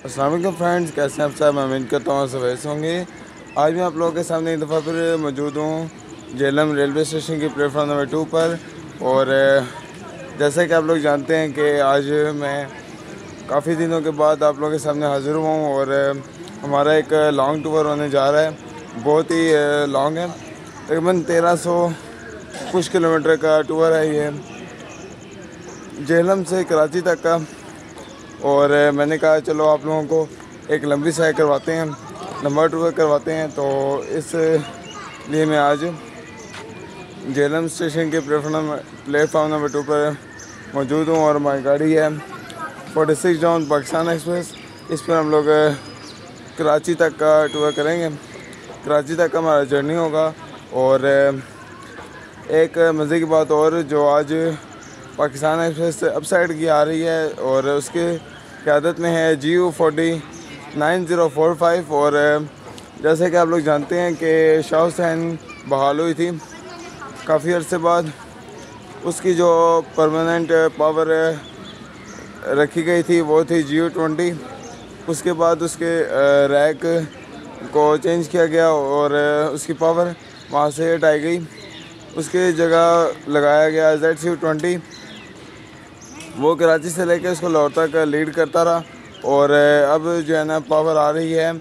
अस्सलाम वालेकुम फ्रेंड्स, कैसे हैं आप सब। मैं उम्मीद करता हूँ सब ऐसे होंगे। आज मैं आप लोगों के सामने एक दफ़ा फिर मौजूद हूँ झेलम रेलवे स्टेशन की प्लेटफॉर्म नंबर 2 पर। और जैसा कि आप लोग जानते हैं कि आज मैं काफ़ी दिनों के बाद आप लोगों के सामने हाज़िर हुआ हूँ और हमारा एक लॉन्ग टूर होने जा रहा है। बहुत ही लॉन्ग है, तकरीबन 1300 कुछ किलोमीटर का टूर है ये, झेलम से कराची तक का। और मैंने कहा चलो आप लोगों को एक लंबी सैर करवाते हैं, लंबा टूर करवाते हैं। तो इस लिए मैं आज झेलम स्टेशन के प्लेटफॉर्म नंबर 2 पर मौजूद हूँ और हमारी गाड़ी है 46 डाउन पाकिस्तान एक्सप्रेस। इस पर हम लोग कराची तक का टूर करेंगे, कराची तक का हमारा जर्नी होगा। और एक मज़े की बात और, जो आज पाकिस्तान एक्सप्रेस अप साइड की आ रही है और उसके क़यादत में है GU40 9045। और जैसे कि आप लोग जानते हैं कि शाह हुसैन बहाल हुई थी काफ़ी अर्से बाद, उसकी जो परमानेंट पावर रखी गई थी वो थी GU20। उसके बाद उसके रैक को चेंज किया गया और उसकी पावर वहाँ से हटाई गई, उसके जगह लगाया गया ZCU20। वो कराची से लेकर उसको लाहौर तक लीड करता रहा। और अब जो है ना पावर आ रही है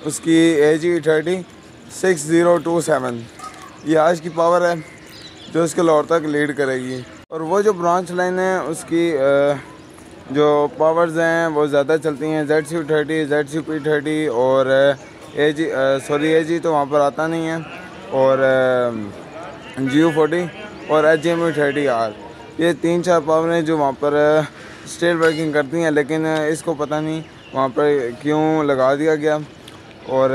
उसकी AG30 6027। ये आज की पावर है जो इसके लाहौर तक लीड करेगी। और वो जो ब्रांच लाइन है उसकी जो पावर्स हैं वो ज़्यादा चलती हैं, ZCU30 ZCP30 और AG तो वहाँ पर आता नहीं है, और GU40 और HMU30R। ये 3-4 पावरें जो वहाँ पर स्टेट वर्किंग करती हैं, लेकिन इसको पता नहीं वहाँ पर क्यों लगा दिया गया। और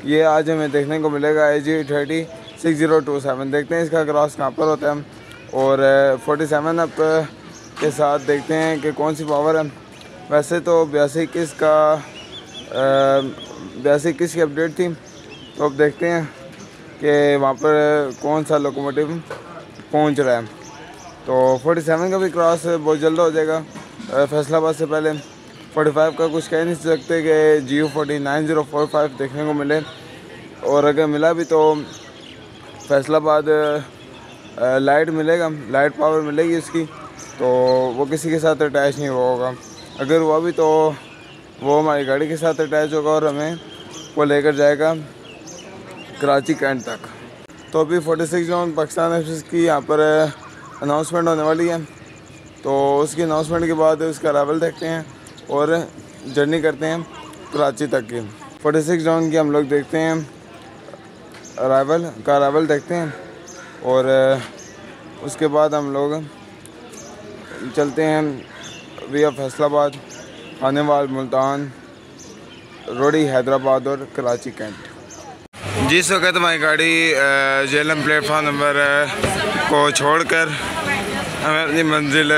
ये आज हमें देखने को मिलेगा AG30 6027। देखते हैं इसका क्रॉस कहाँ पर होता है। और 47 अप के साथ देखते हैं कि कौन सी पावर है। वैसे तो 82-21 की अपडेट थी, तो अब देखते हैं कि वहाँ पर कौन सा लोकोमोटिव पहुँच रहा है। तो 47 का भी क्रॉस बहुत जल्द हो जाएगा फैसलाबाद से पहले। 45 का कुछ कह नहीं सकते कि GU40 9045 देखने को मिले, और अगर मिला भी तो फैसलाबाद लाइट मिलेगा, लाइट पावर मिलेगी उसकी, तो वो किसी के साथ अटैच नहीं हुआ होगा। अगर हुआ भी तो वो हमारी गाड़ी के साथ अटैच होगा और हमें वो लेकर जाएगा कराची कैंट तक। तो अभी 46 डाउन पाकिस्तान एक्सप्रेस की यहाँ पर अनाउंसमेंट होने वाली है, तो उसकी अनाउंसमेंट के बाद उसका अराइवल देखते हैं और जर्नी करते हैं कराची तक की। 46 डाउन की हम लोग देखते हैं अराइवल देखते हैं, और उसके बाद हम लोग चलते हैं विया फैसलाबाद, खानेवाल, मुल्तान, रोडी, हैदराबाद और कराची कैंट। जिस वक्त हमारी गाड़ी झेलम प्लेटफॉर्म नंबर को छोड़कर हमें अपनी मंजिल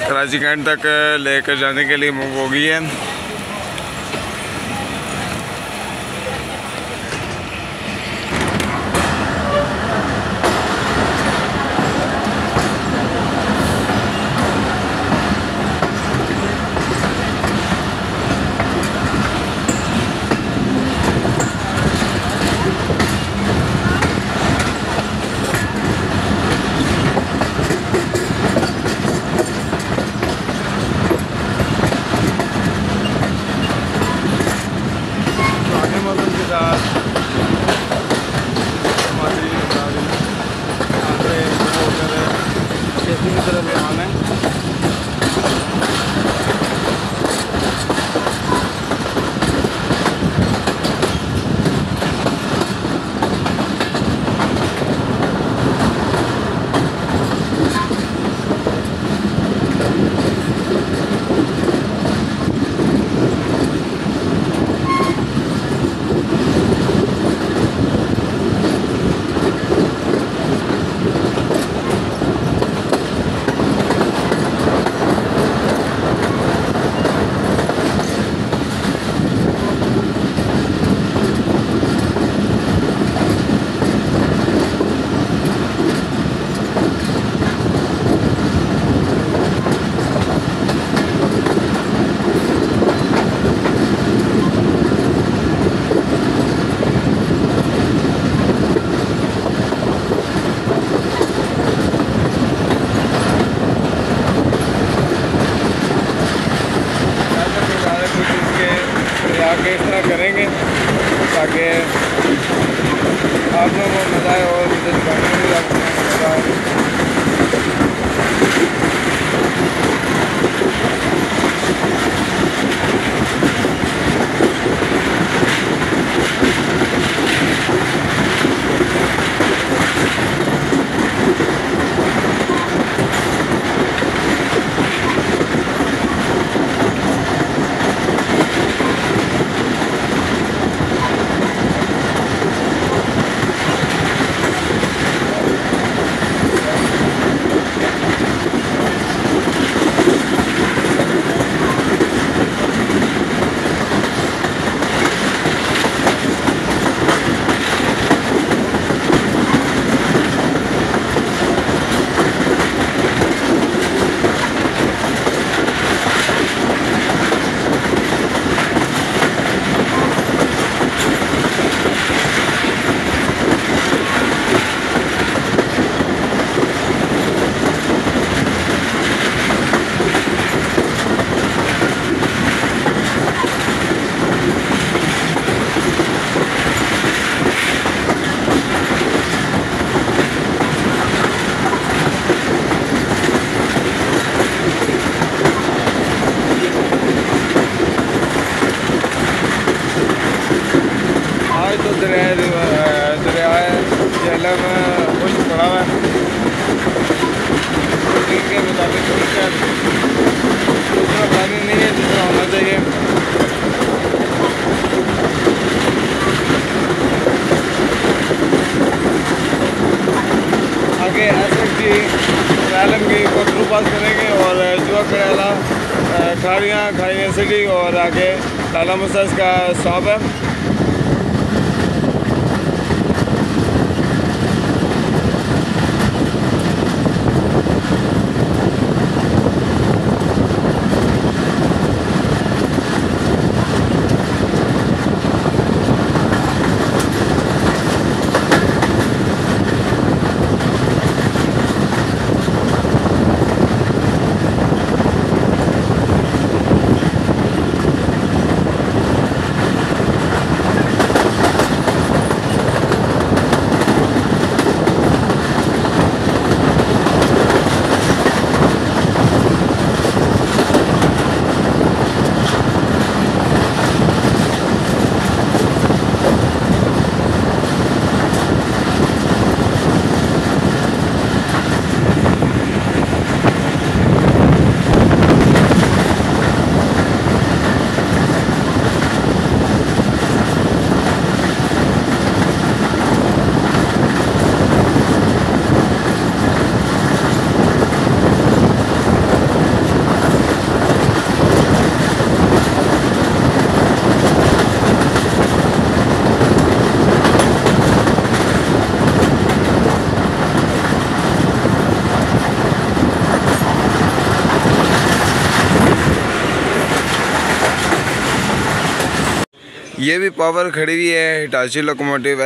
कराची कैंट तक लेकर जाने के लिए मूव हो गई है। आगे इस तरह करेंगे ताकि आप लोगों को मज़ा आए और मुझे दिखाने में भी आपको मज़ा आए। दरियाए झेलम खुश पड़ा हुआ है के मुताबिक दूसरा पानी नहीं है जितना होना चाहिए। आगे SFG आलम की को थ्रू पास करेंगे और जुआ करेला खाड़ियाँ सिटी और आगे लाला मुसाज का स्टॉप है। ये भी पावर खड़ी हुई है हिटाची लोकोमोटिव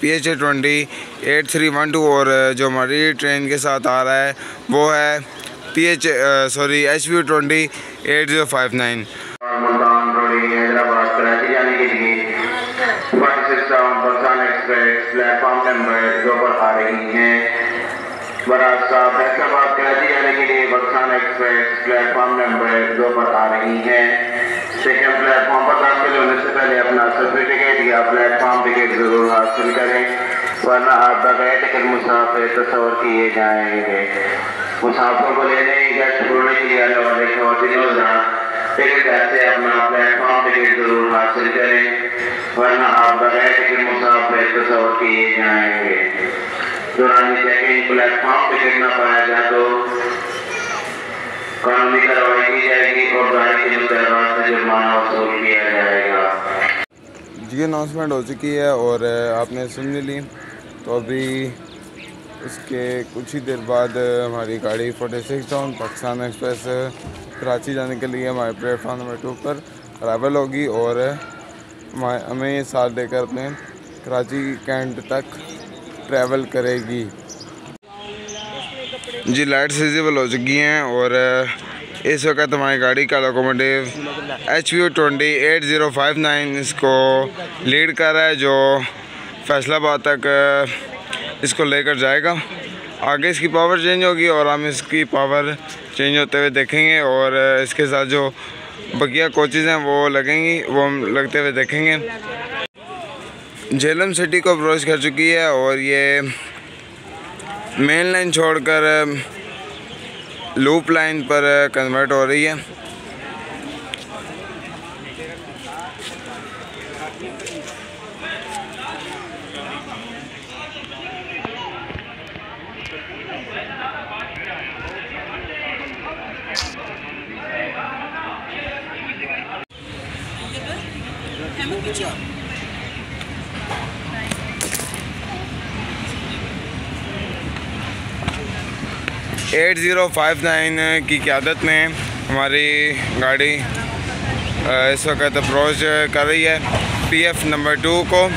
PHA 208312 और जो हमारी ट्रेन के साथ आ रहा है वो है HV 208059। हैदराबाद कराची जाने के लिए प्लेटफॉर्म नंबर 2 पर आ रही हैं। हैदराबाद कराची जाने के लिए बरसाना एक्सप्रेस प्लेटफॉर्म नंबर 2 पर आ रही हैं। सेकंड प्लेटफॉर्म पर दाखिल होने से पहले अपना सर्टिफिकेट या प्लेटफॉर्म टिकट जरूर हासिल करें, वरना आप बगैर टिकट मुसाफिर तस्वर किए जाएंगे। मुसाफिरों को लेने या छोड़ने के लिए आने वाले टिकट से अपना प्लेटफॉर्म टिकट जरूर हासिल करें, वरना आप बगैर टिकट मुसाफिर तस्वर किए जाएंगे। दौरान चेकिंग प्लेटफॉर्म टिकट न पाया जाए तो कानूनी कार्रवाई की जाएगी और गाड़ी के मुताबिक से जुर्माना वसूल किया जाएगा। जी अनाउंसमेंट हो चुकी है और आपने सुन ली, तो अभी उसके कुछ ही देर बाद हमारी गाड़ी 46 टाउन पाकिस्तान एक्सप्रेस कराची जाने के लिए हमारे प्लेटफॉर्म नंबर 2 पर अराइवल होगी और हमें ये साथ देकर अपने कराची कैंट तक ट्रैवल करेगी। जी लाइट्स विजिबल हो चुकी हैं और इस वक्त हमारी गाड़ी का लोकोमोटिव HV20 इसको लीड कर रहा है, जो फैसलाबाद तक इसको लेकर जाएगा। आगे इसकी पावर चेंज होगी और हम इसकी पावर चेंज होते हुए देखेंगे, और इसके साथ जो बकिया कोचेज़ हैं वो लगेंगी, वो हम लगते हुए देखेंगे। झेलम सिटी को अप्रोच कर चुकी है और ये मेन लाइन छोड़कर लूप लाइन पर कन्वर्ट हो रही है। एट 8059 की क़यादत में हमारी गाड़ी इस वक्त अप्रोच कर रही है PF नंबर 2 को।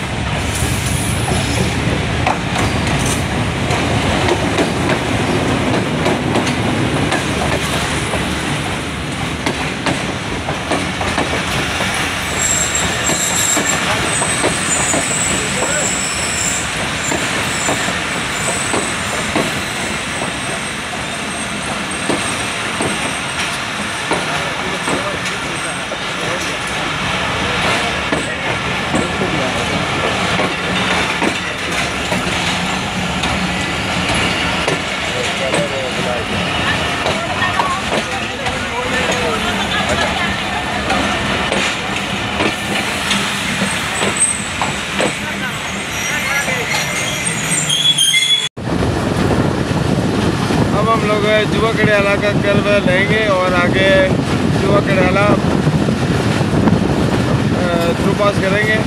अब हम लोग जुआ कड़ियाला का कर्व लेंगे और आगे जुआ कड़ियाला थ्रू पास करेंगे।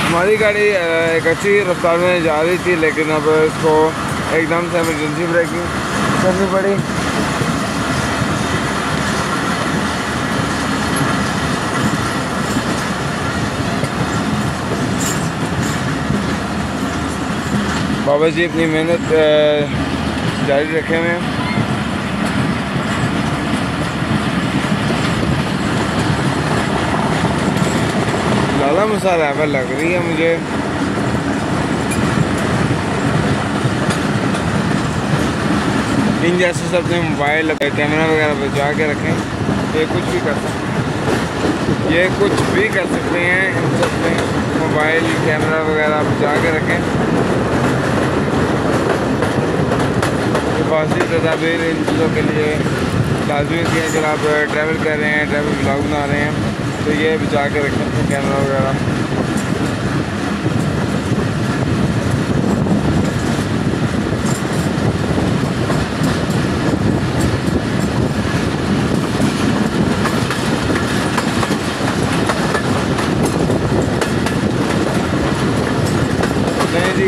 हमारी गाड़ी एक अच्छी रफ्तार में जा रही थी, लेकिन अब इसको एकदम से इमरजेंसी ब्रेकिंग करनी पड़ी। बाबा जी अपनी मेहनत जारी रखे हुए हैं। लाला मसाला ड्राइवर लग रही है मुझे। इन जैसे सब अपने मोबाइल कैमरा वगैरह बचा के रखें, ये कुछ भी कर सकते हैं, ये कुछ भी कर सकते हैं। इन सब में मोबाइल कैमरा वगैरह बचा के रखें। हिफाजती तदाबीर इन चीज़ों के लिए लाजमी थी। अगर आप ट्रैवल कर रहे हैं, ट्रैवल ब्लॉग बना रहे हैं, तो ये बचा के रखें कैमरा वगैरह।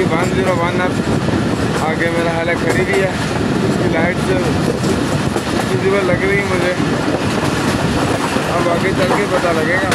101 अब आगे मेरा हाल खड़ी भी है, उसकी लाइट विजिबल लग रही है मुझे। अब आगे चल के पता लगेगा।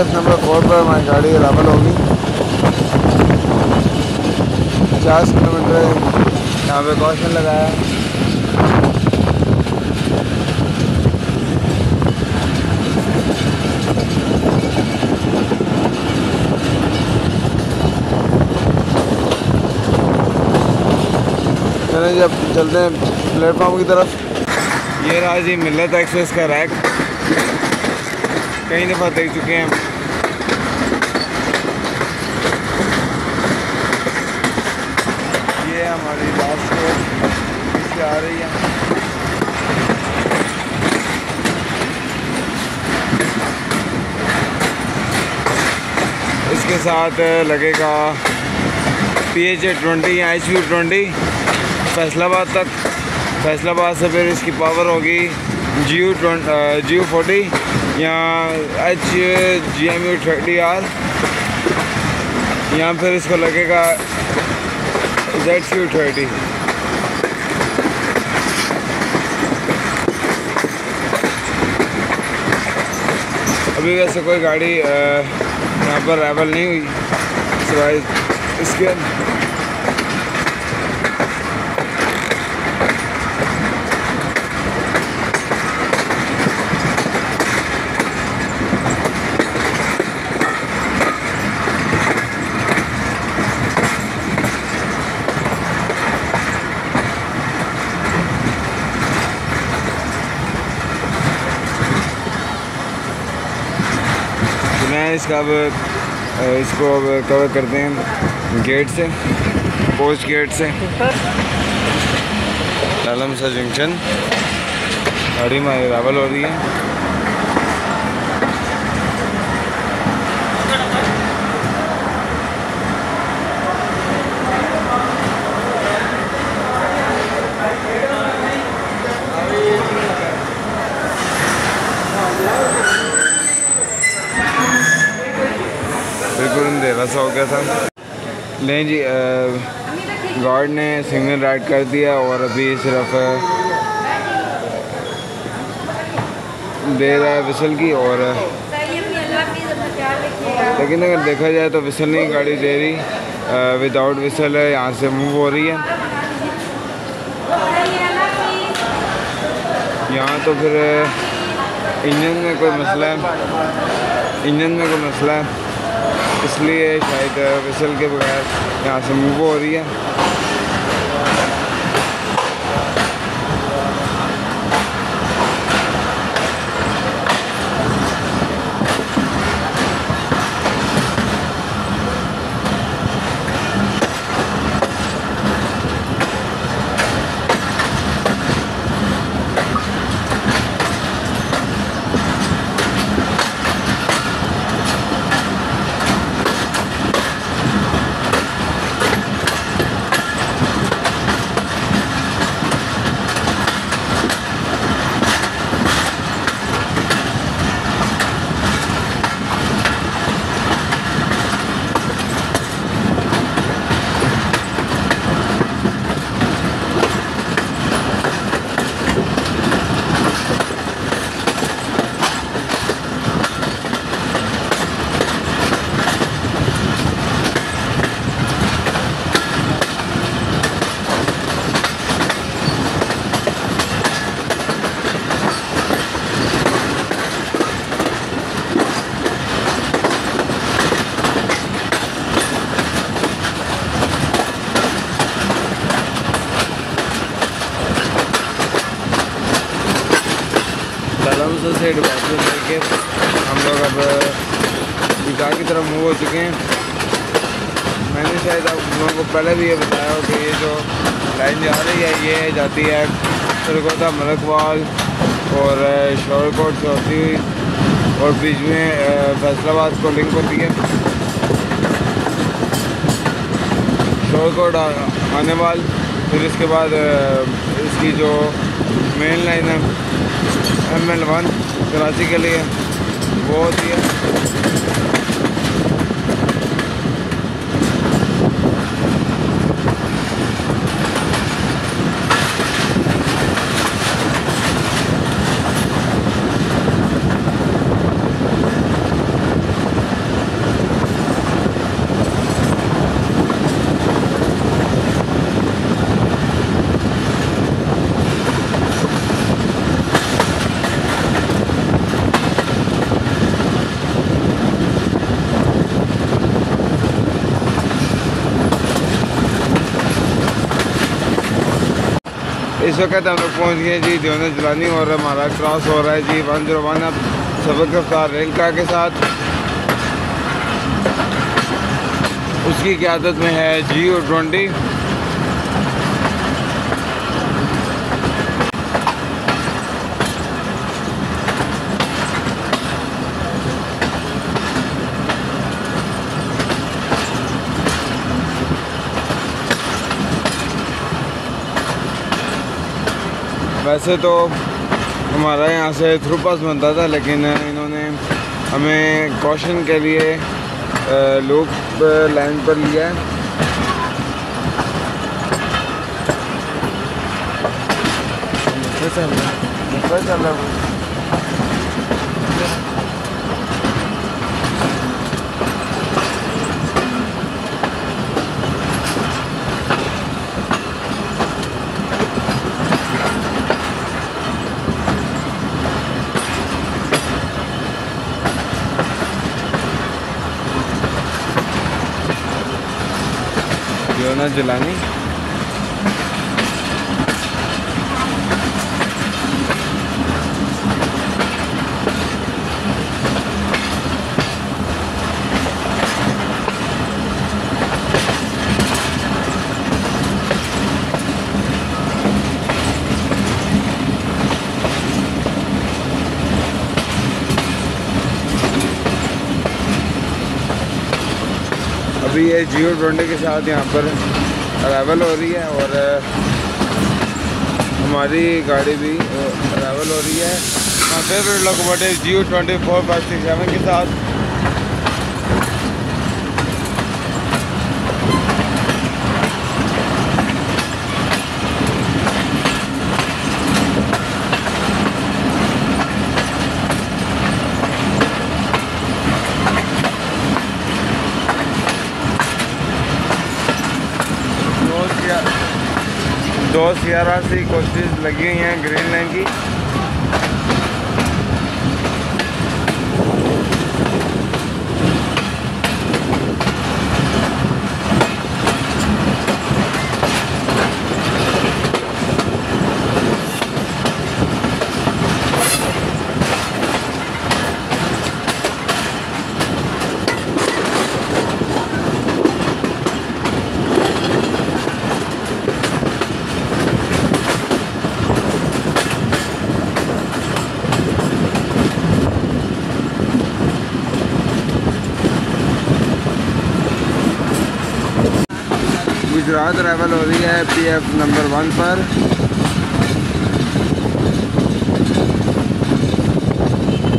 नंबर 4 पर हमारी गाड़ी अवेलेबल होगी। 50 किलोमीटर यहाँ पे कॉशन लगाया। चलें जी, अब चलते हैं प्लेटफॉर्म की तरफ। ये रहा जी मिल्लत एक्सप्रेस का रैक, कई दफ़ा देख चुके हैं। ये हमारी लास्ट इससे आ रही है। इसके साथ लगेगा PH20 या HV20 फैसलाबाद तक। फैसलाबाद से फिर इसकी पावर होगी GU40 या HGMU30R, यहाँ फिर इसको लगेगा ZCU30। अभी वैसे कोई गाड़ी यहाँ पर अवेलेबल नहीं हुई सिवाय इसके। इसका अब इसको अब कवर करते हैं गेट से, पोस्ट गेट से। लालमसा जंक्शन गाड़ी में अवेलेबल हो रही है। बिल्कुल अंधेरा सा हो गया था। नहीं जी, गार्ड ने सिग्नल राइट कर दिया और अभी सिर्फ दे रहा है विसल की। और लेकिन अगर देखा जाए तो विसल नहीं गाड़ी दे रही, विदाउट विसल है, यहाँ से मूव हो रही है। यहाँ तो फिर इंजन में कोई मसला है, इसलिए शायद विसल के बगैर यहाँ से मूव हो रही है। से डिपार्चर लेके हम लोग अब ईदगाह की तरफ मूव हो चुके हैं। मैंने शायद आप लोगों को पहले भी ये बताया हो कि ये जो लाइन जा रही है ये जाती है सरगोदा मलकवाल और शोरकोट से होती हुई और बीच में फैसलाबाद को लिंक होती है। शोरकोट आने वाल, फिर इसके बाद इसकी जो मेन लाइन है ML1 कराची के लिए वो होती है। इस वक्त हम लोग पहुँच गए जी दियोना जिलानी और हमारा क्रॉस हो रहा है जी 101 अब सबक रफ्तार रेल कार के साथ। उसकी क़यादत में है GU20। वैसे तो हमारा यहाँ से थ्रू पास बनता था, लेकिन इन्होंने हमें कॉशन के लिए लूप लाइन पर लिया है। दियोना जिलानी अभी ये GU20 के साथ यहाँ पर अराइवल हो रही है और हमारी गाड़ी भी अराइवल हो रही है माय फेवरेट लोकोमोटिव GU20 4567 के साथ। दो CRRC कोचेज़ लगी हुई हैं ग्रीन लाइन की। गुजरात अराइवल हो रही है PF नंबर 1 पर।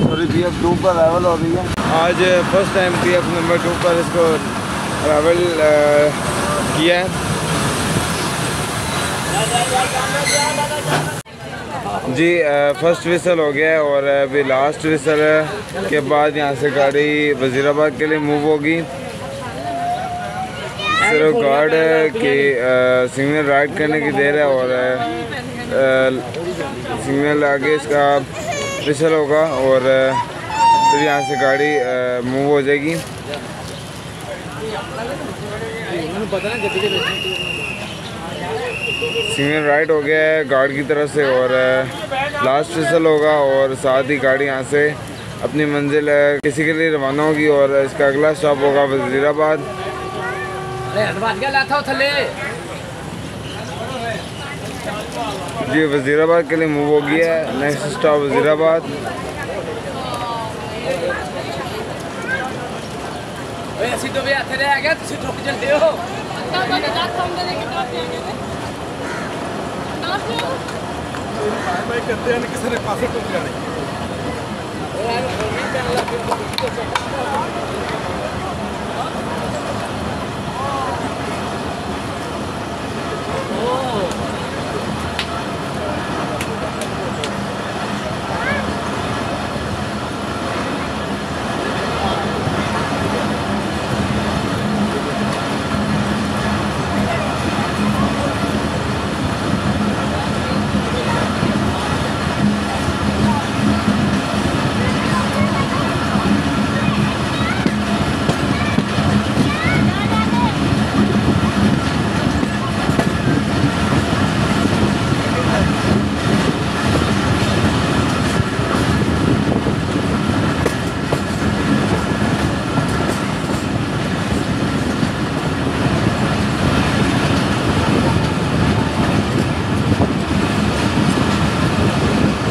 सॉरी PF 2 पर अराइवल हो रही है। आज फर्स्ट टाइम PF नंबर 2 पर इसको अराइवल किया है। जी फर्स्ट विसल हो गया है और अभी लास्ट विसल के बाद यहाँ से गाड़ी वज़ीराबाद के लिए मूव होगी। सिर्फ गार्ड के सिग्नल राइट करने की देर है और सिग्नल आगे इसका विसल होगा और फिर यहाँ से गाड़ी मूव हो जाएगी। सिग्नल राइट हो गया है गार्ड की तरफ से और लास्ट फिसल होगा और साथ ही गाड़ी यहाँ से अपनी मंजिल किसी के लिए रवाना होगी और इसका अगला स्टॉप होगा वज़ीराबाद। जी वज़ीराबाद के लिए मूव हो गया है। Next stop Wazirabad. ਅਸੀਂ ਤੋਂ ਵੀ ਇੱਥੇ ਰਹਿ ਗਿਆ ਤੁਸੀਂ ਠੁੱਕ ਜਾਂਦੇ ਹੋ ਮੈਂ ਕਰਦੇ ਹਨ ਕਿਸੇ ਨੇ ਪਾਸੇ ਟੁੱਕ ਜਾਣੇ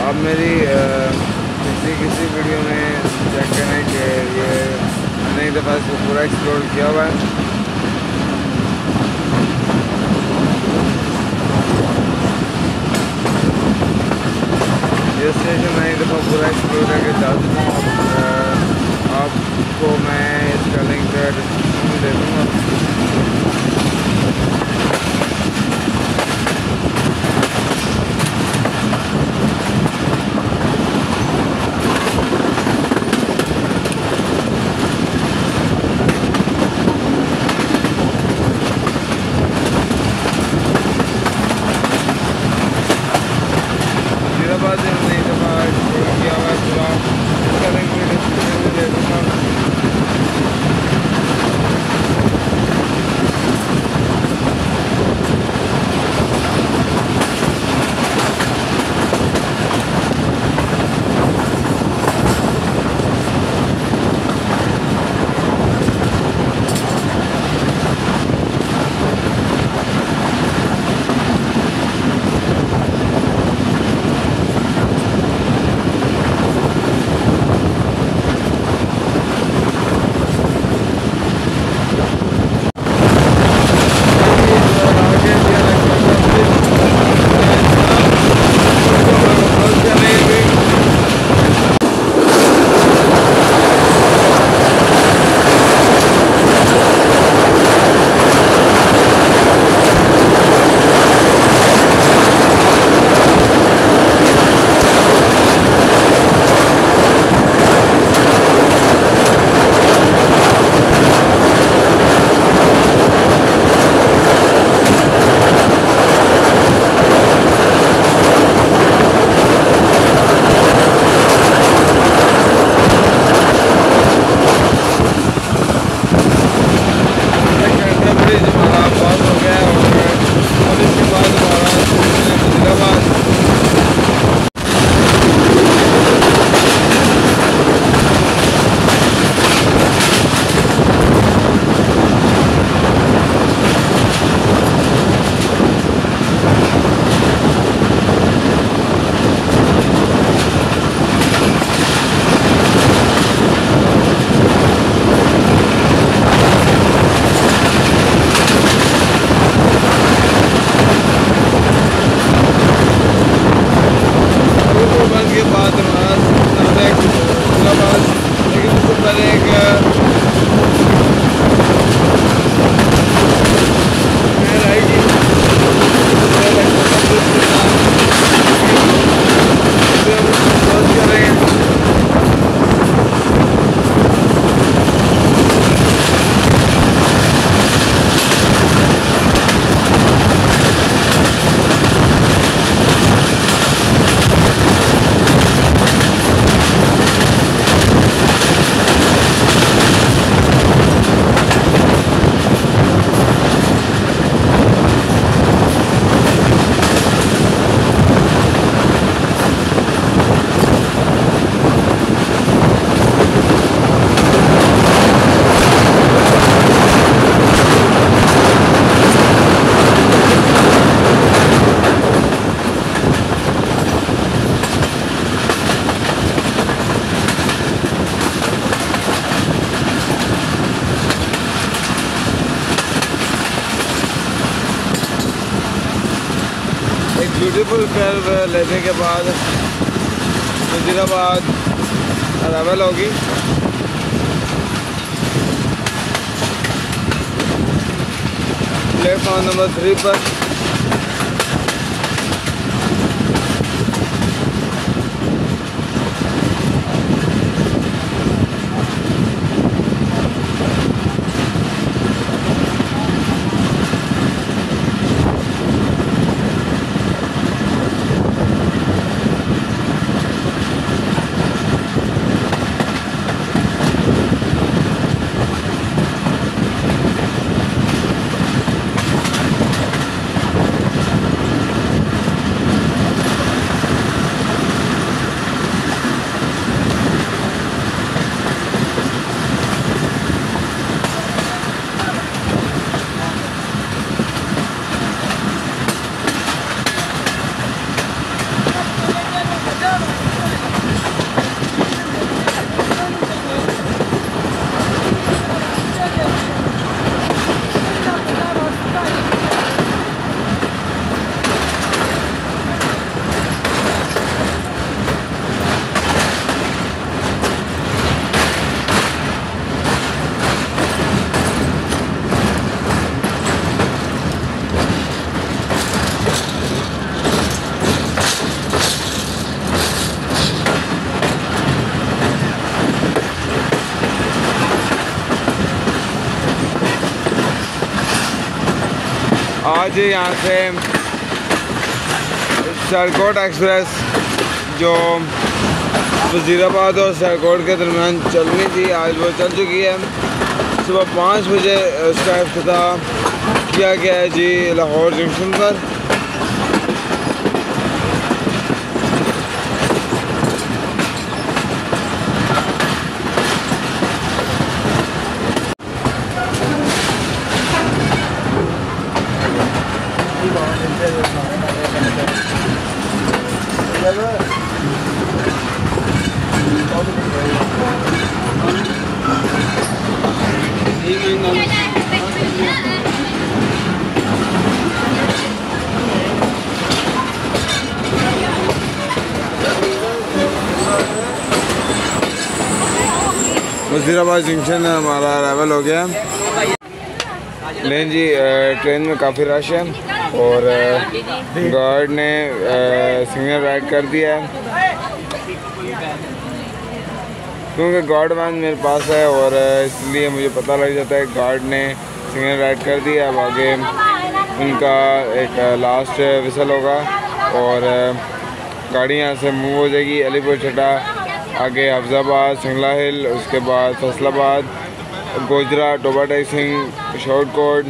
आप मेरी किसी वीडियो में चेक करें कि ये मैंने एक दफ़ा इसको पूरा एक्सप्लोर किया हुआ है। ये स्टेशन मैं एक दफ़ा पूरा एक्सप्लोर करके जा चुका हूँ। आपको मैं इसका लिंक डिस्क्रिप्शन में दे दूँगा। वज़ीराबाद में हमने एक दफ़ा एक्सप्लोर किया हुआ है पूरा। इसका लिंक मैं डिस्क्रिप्शन में दे दूँगा। ट्रिपल कर्व लेने के बाद वजीराबाद अरावल होगी। प्लेटफॉर्म नंबर 3 पर आज यहाँ से सियालकोट एक्सप्रेस जो वज़ीराबाद और सियालकोट के दरमियान चलनी थी, आज वो चल चुकी है। सुबह 5 बजे उसका इफ्तिताह किया गया है जी लाहौर जंक्शन पर। वज़ीराबाद जंक्शन हमारा अराइवल हो गया। लेकिन जी ट्रेन में काफ़ी रश है और गार्ड ने सिग्नल राइड कर दिया है, क्योंकि गार्ड मैन मेरे पास है और इसलिए मुझे पता लग जाता है गार्ड ने सिग्नल राइड कर दिया। अब आगे उनका एक लास्ट विसल होगा और गाड़ी यहाँ से मूव हो जाएगी। अलीपुर छठा, आगे हफ्जाबाद, सिंगला हिल, उसके बाद फैसलाबाद, गोजरा, टोबा सिंह, शॉर्टकोट,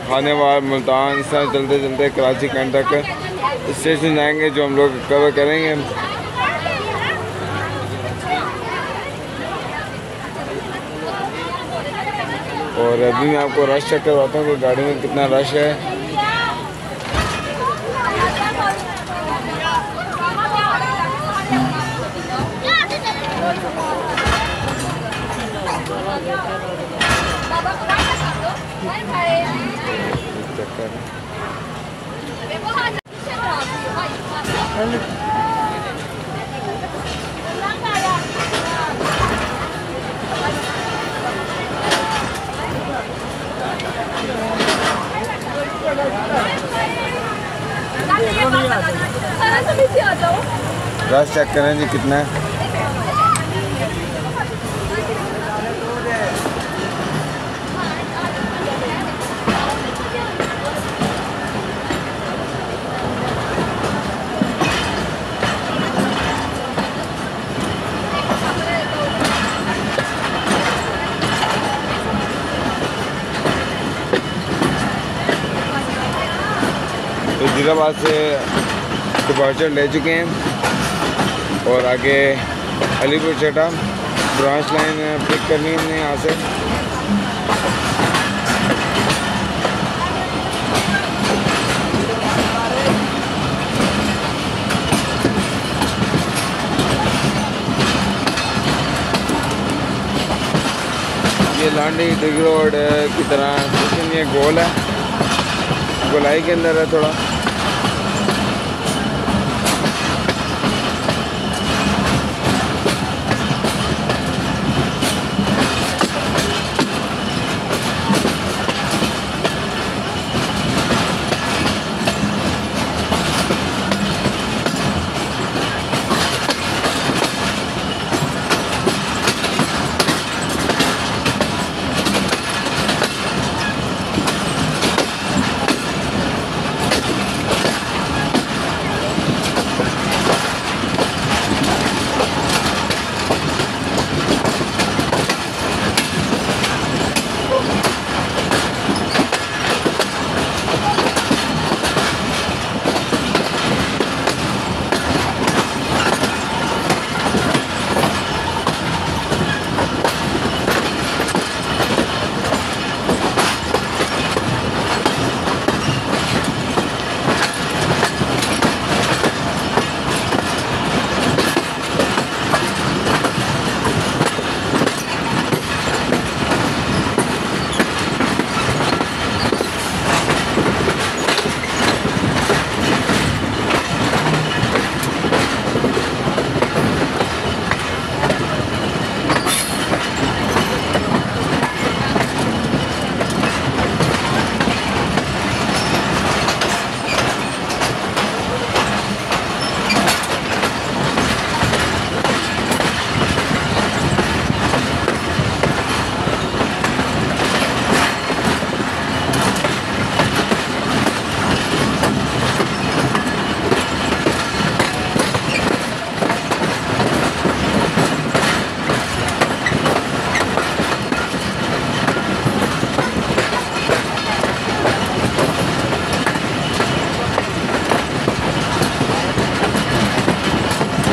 खानेवाल, मुल्तान, इस तरह चलते चलते कराची कैंट तक स्टेशन जाएंगे जो हम लोग कवर करेंगे। और अभी मैं आपको रश चेक करवाता हूँ कि गाड़ी में कितना रश है। रश चेक करें जी कितना है। वज़ीराबाद से डिपार्चर ले चुके हैं और आगे अलीपुर छठा ब्रांच लाइन पिक करनी है हमने यहाँ से। ये लांडी डिग रोड की तरह, लेकिन ये गोल है, गोलाई के अंदर है थोड़ा।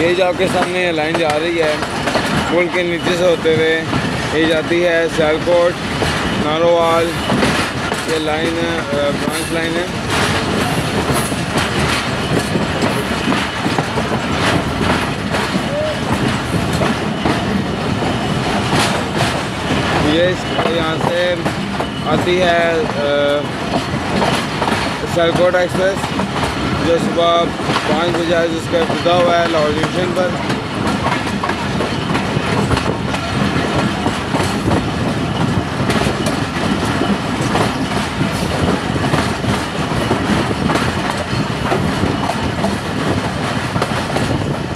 ये जो आपके सामने ये लाइन जा रही है पुल के नीचे से होते हुए ये जाती है सियालकोट, नारोवाल, ये लाइन ब्रांच लाइन है। ये यहाँ से आती है सियालकोट एक्सप्रेस जो सुबह 5 बजे आज उसका खुदा हुआ है लाहौर जंक्शन पर।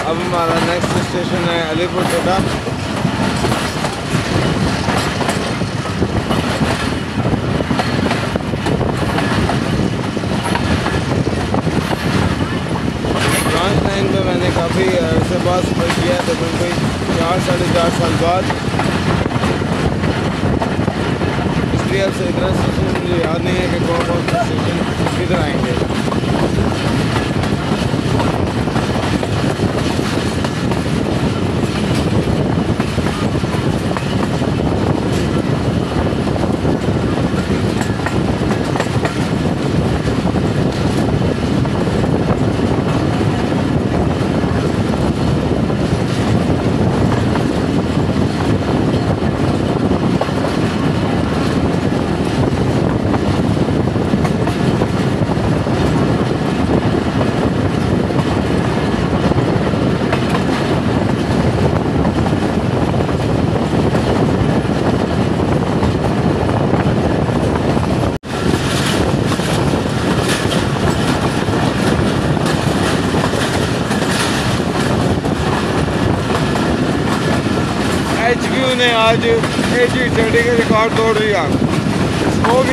अब हमारा नेक्स्ट स्टेशन है अलीपुर चौटा। ब्रांच लाइन पे मैंने काफ़ी अरसे बाद सफ़र किया है, तकरीबन कोई 4-4.5 साल बाद, इसलिए अब से इतना स्टेशन मुझे याद नहीं है कि कौन कौन से स्टेशन किधर आएंगे। HQ ने आज AG30 का रिकॉर्ड तोड़ दिया। स्मोक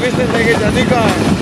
इसने लेके जाती कहाँ है।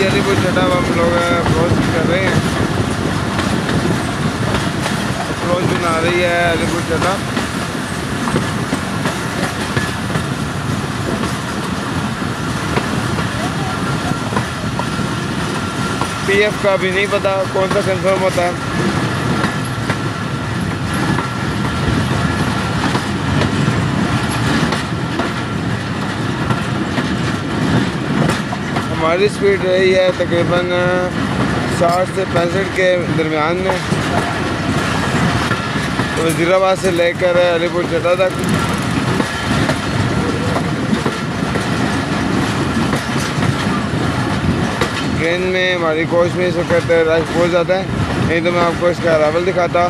अलीपुर चौटा हम लोग अप्रोच कर रहे हैं। अप्रोच बना रही है अलीपुर चौटा। PF का भी नहीं पता कौन सा कंफर्म होता है। हमारी स्पीड रही है तकरीबन 60 से 65 के दरमियान में, तो वज़ीराबाद से लेकर अलीपुर चौटा तक। ट्रेन में हमारी कोच में इस वक्त रश बहुत ज़्यादा है, नहीं तो मैं आपको इसका अरावल दिखाता।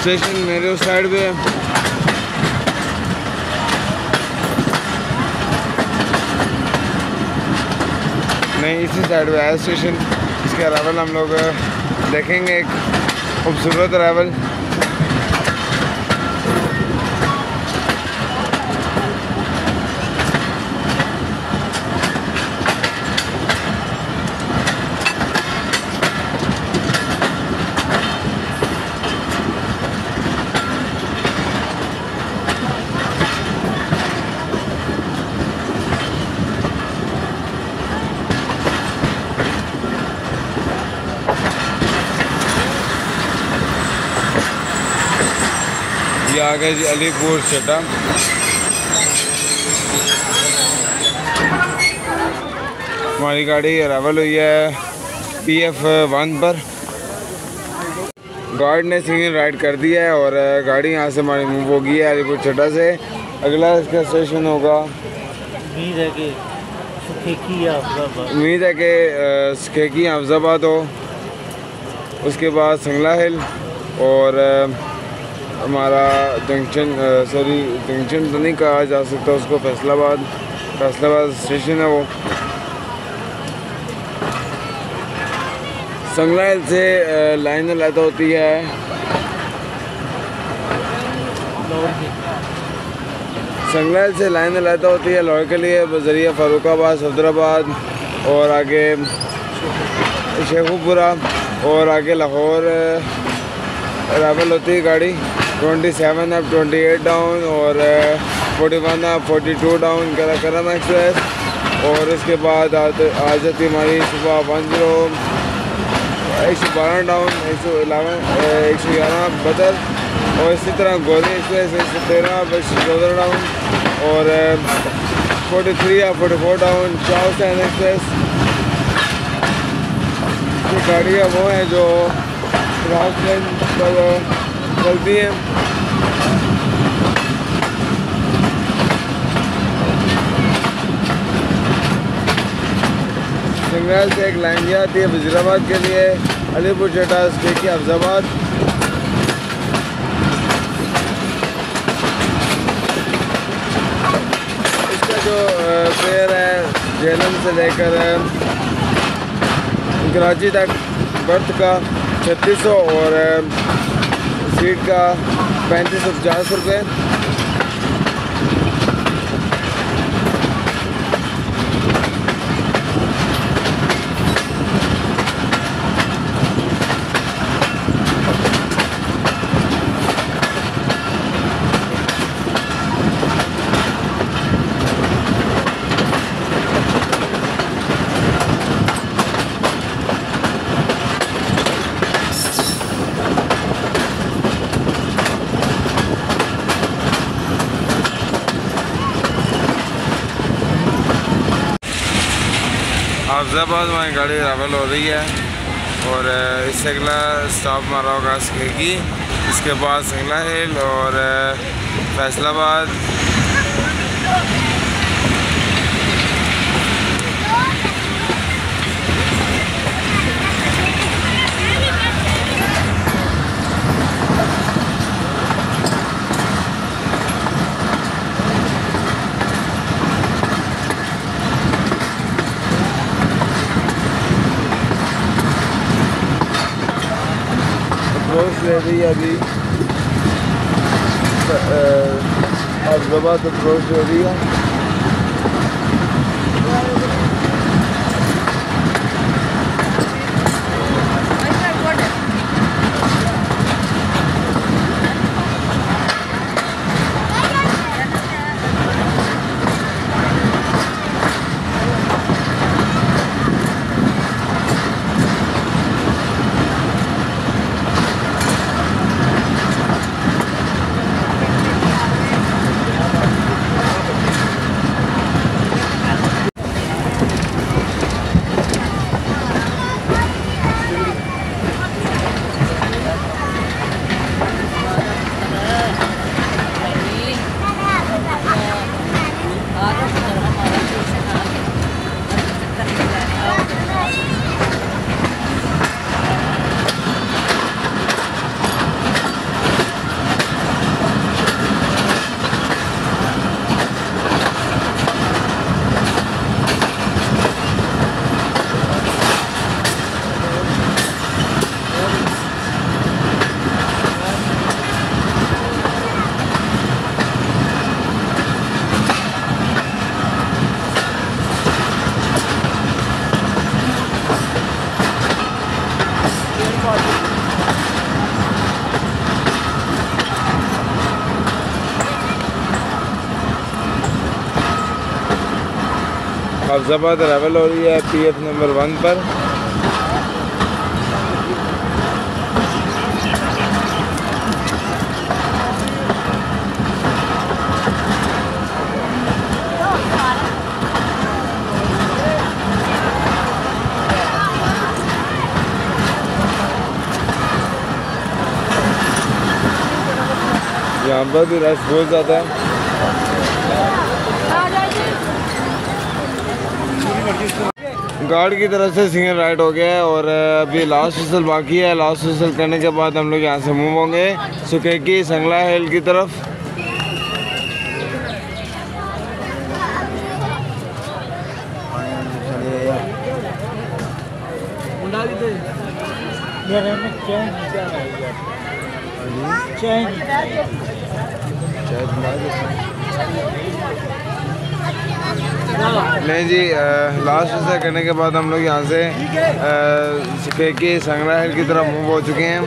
स्टेशन मेरे उस साइड पे है। नहीं, इसी साइड पे है स्टेशन। इसके अरावल हम लोग देखेंगे, एक खूबसूरत अरावल। ये आ गया जी अलीपुर चड्डा। हमारी गाड़ी अरावल हुई है PF1 पर। गार्ड ने सिग्नल राइट कर दिया है और गाड़ी यहाँ से हमारी मूव होगी है अलीपुर चड्डा से। अगला इसका स्टेशन होगा, उम्मीद है कि सखेकी अफजाबाद हो, उसके बाद संगला हिल और हमारा जंक्शन तो नहीं कहा जा सकता उसको, फैसलाबाद स्टेशन है वो। संगला हिल से लाइन अलहदा होती है लाहौर के लिए बजरिया फ़ारुखाबाद, सफदराबाद और आगे शेखुपुरा और आगे लाहौर अरावल होती है गाड़ी। 27 अप, 28 डाउन और 41 अप, 42 डाउन करम एक्सप्रेस। और इसके बाद आ जाती हमारी सुबह 112 डाउन, 111 बदर और इसी तरह गोरी एक्सप्रेस 113 डाउन और 43 या 44 डाउन शाहसैन एक्सप्रेस। ये गाड़ियाँ वो हैं जो राजगंज पर चलती हैं। सिंगल से एक लाइन जाती है वजीराबाद के लिए, अलीपुर चड्डा, सखेकी अफजाबाद। इसका जो फेयर है झेलम से लेकर कराची तक बर्थ का 3600 और सीट का 3550 रुपये। अफजाबाद हमारी गाड़ी ट्रैवल हो रही है और इससे अगला स्टॉप हमारा होगा सखेकी, इसके बाद संगला हिल और फैसलाबाद। अप्रोच ले रही है अभी अफजाबाद अप्रोच ले रही है। अफजाबाद ट्रैवल हो रही है PF नंबर 1 पर। यहाँ पर भी रश बहुत ज़्यादा है। गार्ड की तरफ से सिंगल राइड हो गया है और अभी लास्ट विसल बाकी है। लास्ट विसल करने के बाद हम लोग यहाँ से मूव होंगे सुकेकी संगला हिल की तरफ। नहीं जी, लास्ट से करने के बाद हम लोग यहाँ से सुकेकी संगला हिल की तरफ मूव हो चुके हैं।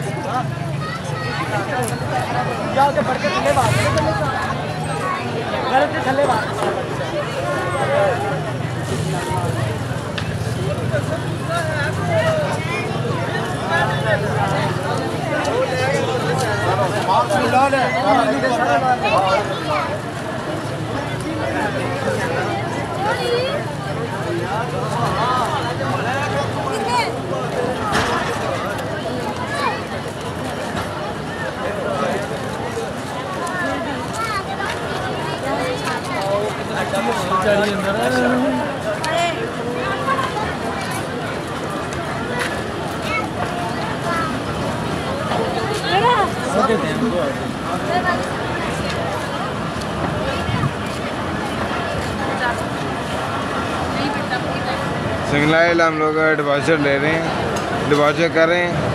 संगला हिल हम लोग डिपार्चर ले रहे हैं, डिपार्चर कर रहे हैं।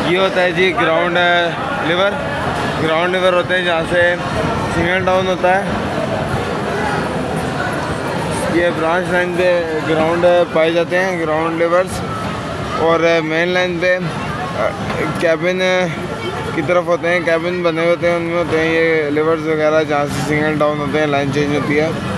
ये होता है जी ग्राउंड लिवर होते हैं जहाँ से सिंगल डाउन होता है। ये ब्रांच लाइन पे ग्राउंड पाए जाते हैं, ग्राउंड लिवर्स, और मेन लाइन पे कैबिन की तरफ होते हैं, कैबिन बने होते हैं, उनमें होते हैं ये लिवर्स वगैरह जहाँ से सिंगल डाउन होते हैं, लाइन चेंज होती है।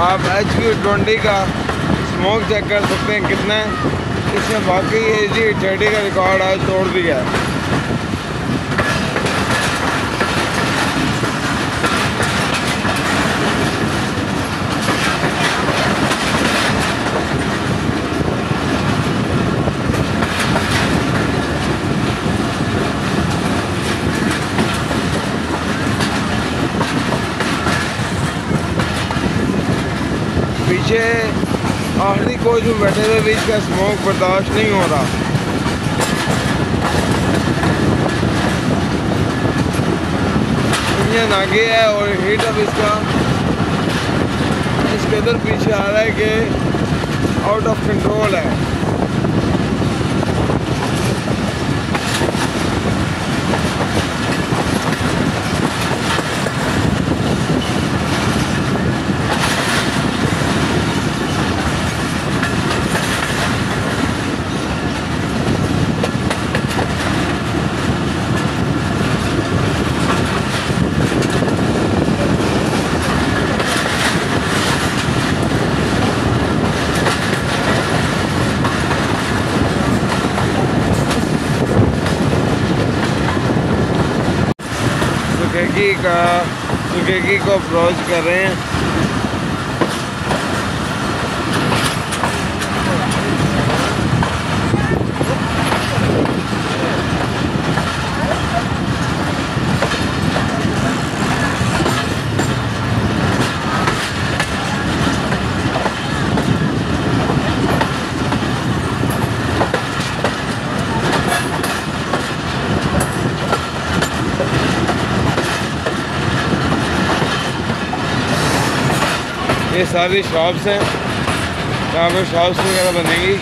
आप HQ20 का स्मोक चेक कर सकते हैं कितना है। इसमें वाकई AG30 का रिकॉर्ड आज तोड़ दिया है। पीछे आखिरी कोच में बैठे हुए बीच का स्मोक बर्दाश्त नहीं हो रहा। इंजन आगे है और हीट अब इसका इस कदर पीछे आ रहा है कि आउट ऑफ कंट्रोल है। सुकेकी को अप्रोच कर रहे हैं। ये सारी शॉप्स हैं, यहाँ पर शॉप्स वगैरह बनेंगी।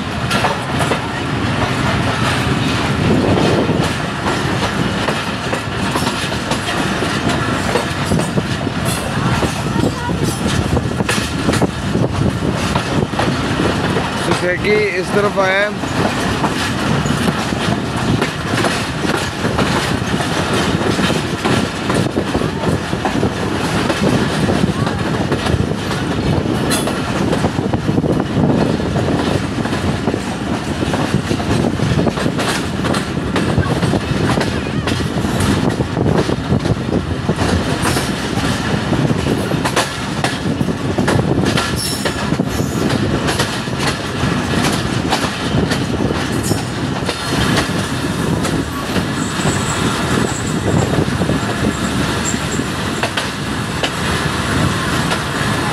सुखेकी इस तरफ आया है।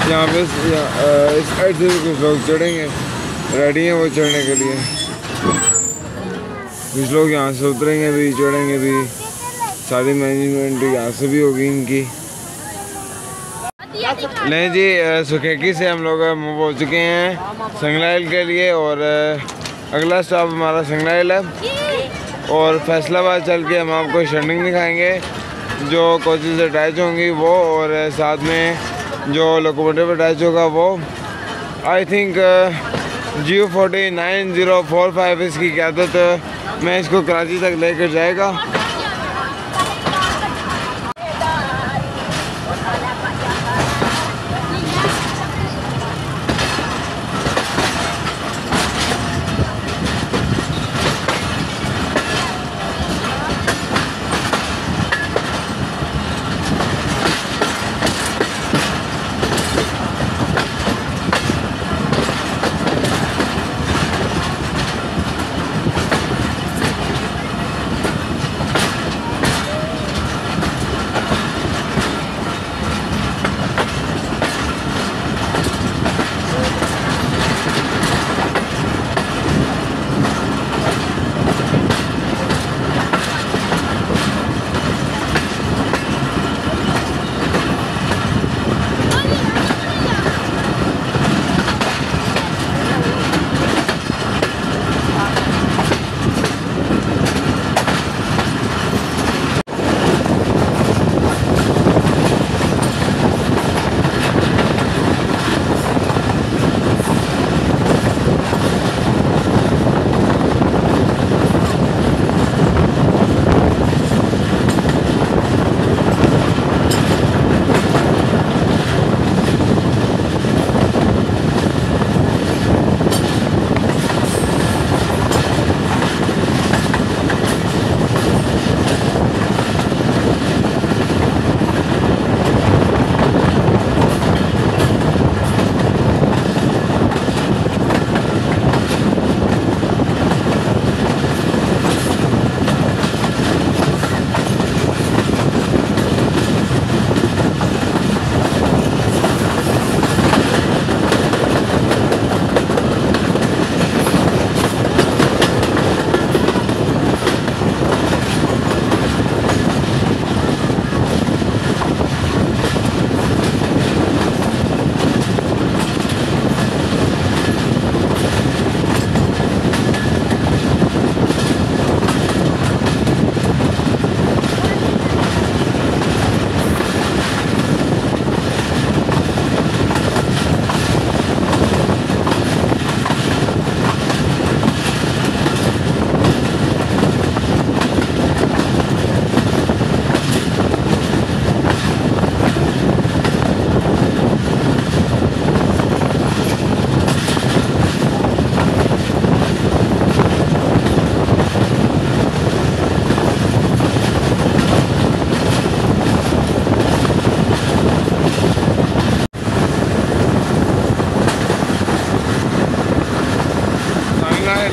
यहाँ पे इस साइड से कुछ लोग चढ़ेंगे, रेडी हैं वो चढ़ने के लिए। कुछ लोग यहाँ से उतरेंगे भी, चढ़ेंगे भी। सारी मैनेजमेंट यहाँ से भी होगी इनकी। नहीं जी, सुखेकी से हम लोग मूव हो चुके हैं संगलाइल के लिए, और अगला स्टॉप हमारा संगलाइल है। और फैसलाबाद चल के हम आपको शर्टिंग दिखाएंगे जो कोचिंग से अटैच होंगी वो, और साथ में जो लोकोमोटिव अटैच होगा वो। आई थिंक GU49-045 इसकी क़यादत में इसको कराची तक लेकर जाएगा।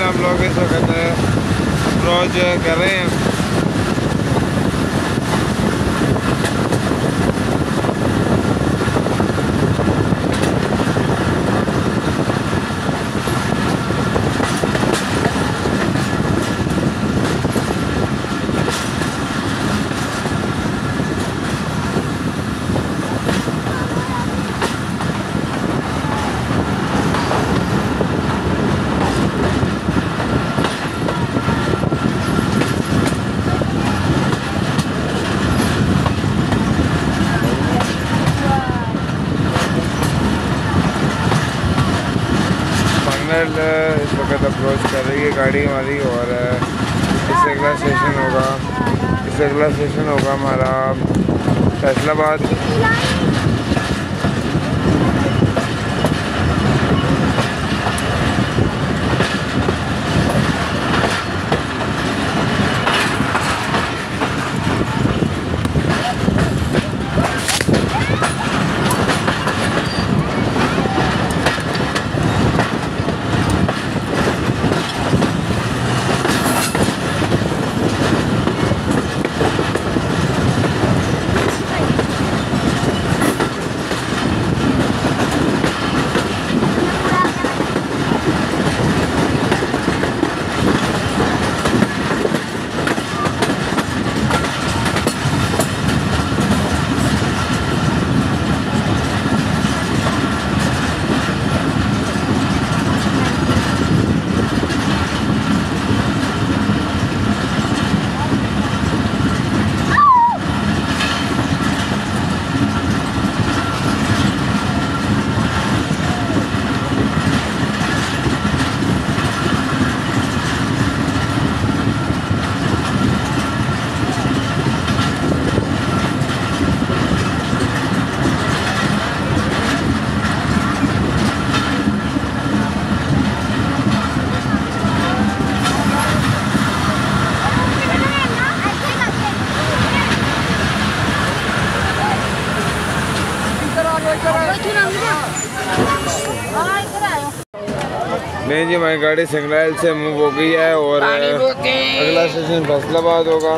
हम लोग इस वक्त अप्रोच कर रहे हैं। सिग्नल इस वक्त अप्रोच कर रही है गाड़ी हमारी, और इससे अगला स्टेशन होगा हमारा फैसलाबाद। नहीं जी, हमारी गाड़ी सिग्नल से मूव हो गई है और अगला स्टेशन फैसलाबाद होगा।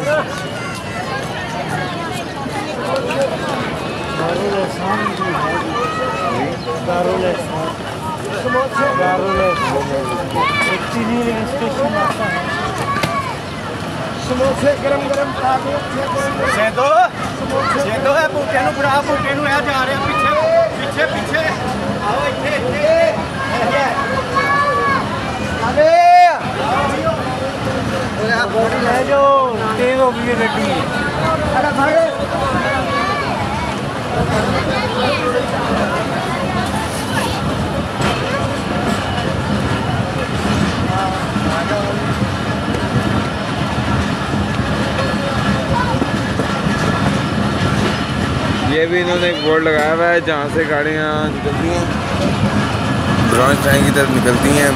समोसे गरम गरम खा के सेदो है बूटे नु बड़ा बूटे नु आ जा रहे पीछे पीछे पीछे आओ इथे इथे अरे ले जो तेज हो गई गड्डी। अरे भाई ये भी इन्होंने एक बोर्ड लगाया हुआ है जहाँ से गाड़ियाँ निकलती हैं, ब्रांच टाइम की तरफ निकलती हैं।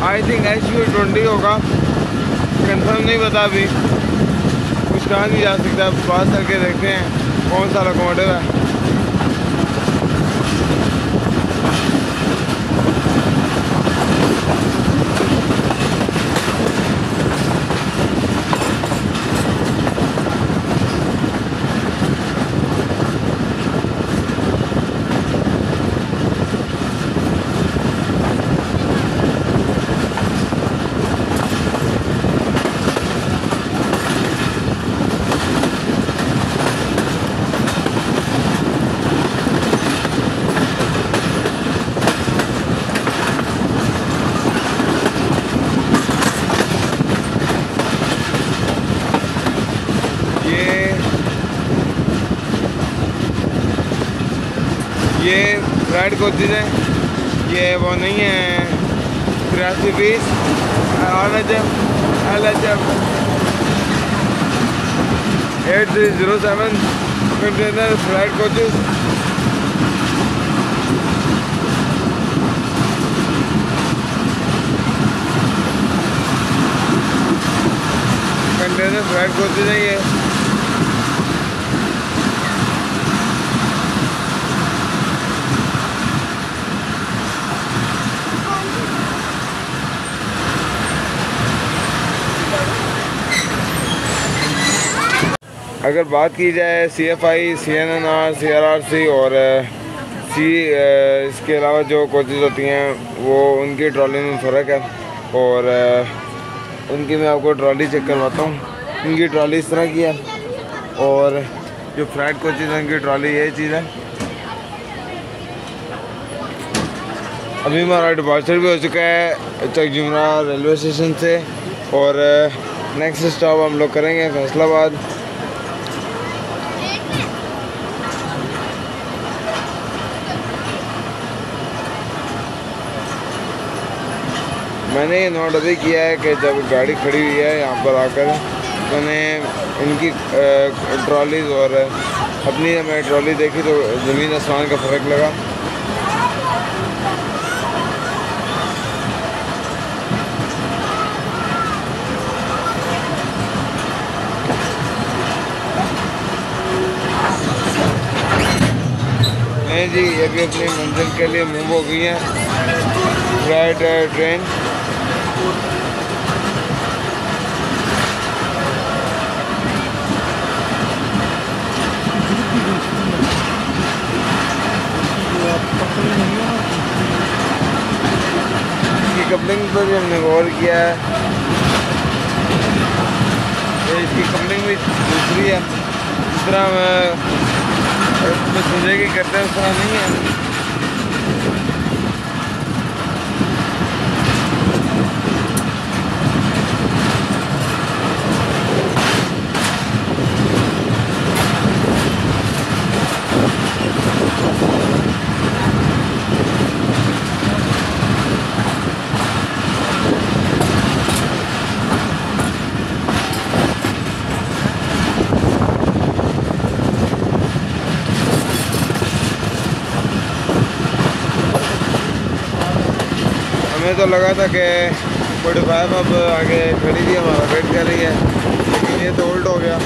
आई थिंक HU20 होगा, कंफर्म नहीं पता अभी, कुछ कहा नहीं जा सकता। बात करके देखते हैं कौन सा लोकोमोटिव है। फ्लाइट कोचेज हैं, ये वो नहीं है 83 piece LHF 8307 container flight coaches. Container flight coaches है ये। अगर बात की जाए CFI, CNNR, CRRC और इसके अलावा जो कोचेज़ होती हैं वो उनकी ट्रॉली में फ़र्क है। और उनकी मैं आपको ट्रॉली चेक करवाता हूँ। इनकी ट्रॉली इस तरह की है और जो फ्लाइट कोचेज़ हैं उनकी ट्रॉली ये चीज़ है। अभी हमारा डिपार्चर भी हो चुका है चक जुमरा रेलवे स्टेशन से और नेक्स्ट स्टॉप हम लोग करेंगे फैसलाबाद। मैंने ये नोट अभी किया है कि जब गाड़ी खड़ी हुई है यहाँ पर आकर मैंने इनकी ट्रॉलीज़ और अपनी जब मैं ट्रॉली देखी तो ज़मीन आसमान का फ़र्क लगा। नहीं जी, ये भी अपनी मंजिल के लिए मूव हो गई है फ्लाइट ट्रेन। इसकी कपलिंग पर भी हमने गौर किया है, इसकी कपलिंग भी दूसरी है। जिस तरह पैसेंजर की करते हैं उस तरह नहीं है। हमें तो लगा था कि 45 अब आगे खड़ी थी, हमारा वेट कर रही है, लेकिन ये तो उल्ट हो गया।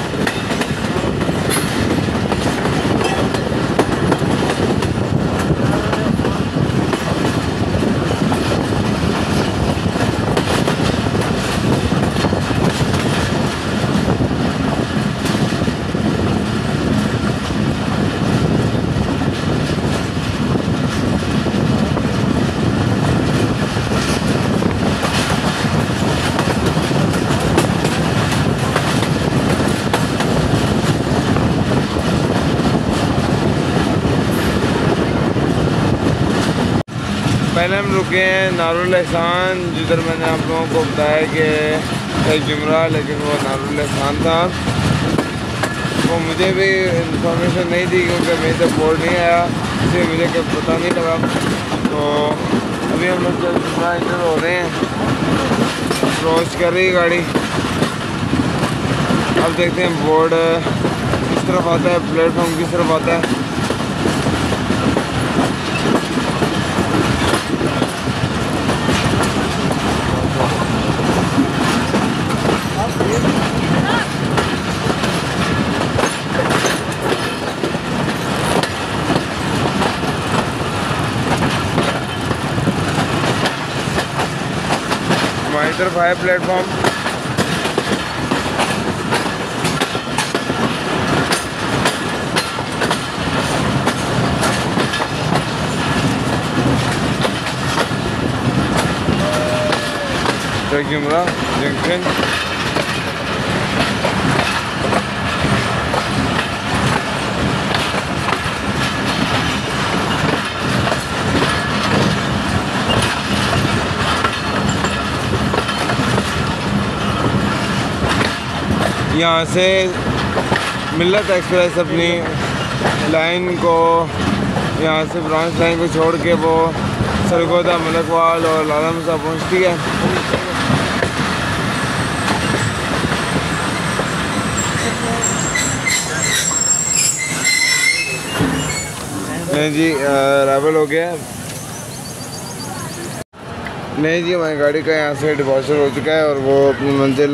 पहले हम रुके हैं नारुल एहसान, जिधर मैंने आप लोगों को बताया कि एक जुमरा, लेकिन वो नारुल एहसान था। वो मुझे भी इंफॉर्मेशन नहीं थी क्योंकि मेरे तक बोर्ड नहीं आया, इसलिए मुझे कब पता नहीं लगा। तो अभी हम लोग जब जुमरा इंटर हो रहे हैं, अप्रोच कर रही है गाड़ी। अब देखते हैं बोर्ड किस तरफ आता है, प्लेटफॉर्म किस तरफ आता है। हमारी तरफ आया प्लेटफॉर्म। जुमरा जंक्शन यहाँ से मिल्लत एक्सप्रेस अपनी लाइन को यहाँ से ब्रांच लाइन को छोड़ के वो सरगोदा, मलकवाल और लाला मसा पहुँचती है। नहीं जी, अराइवल हो गया है। नहीं जी, हमारी गाड़ी का यहाँ से डिपार्चर हो चुका है और वो अपनी मंजिल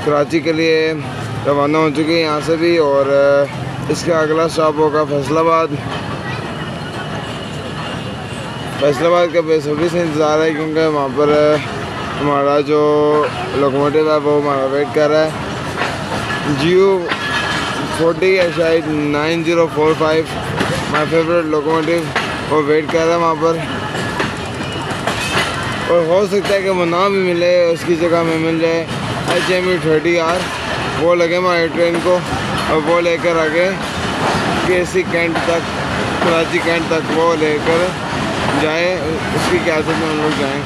कराची के लिए रवाना हो चुकी है यहाँ से भी। और इसका अगला स्टॉप होगा फैसलाबाद। फैसलाबाद का बेसब्री से इंतज़ार है क्योंकि वहाँ पर हमारा जो लोकोमोटिव है वो हमारा वेट कर रहा है। GU40 है शायद 9045, माई फेवरेट लोकोमोटिव, वो वेट कर रहा है वहाँ पर। और हो सकता है कि वो ना भी मिले, उसकी जगह में मिल जाए HMU30R, वो लगे हमारी ट्रेन को और वो लेकर आगे KC कैंट तक, कराची कैंट तक वो लेकर जाए। उसकी क्यादत में हम लोग जाएँ।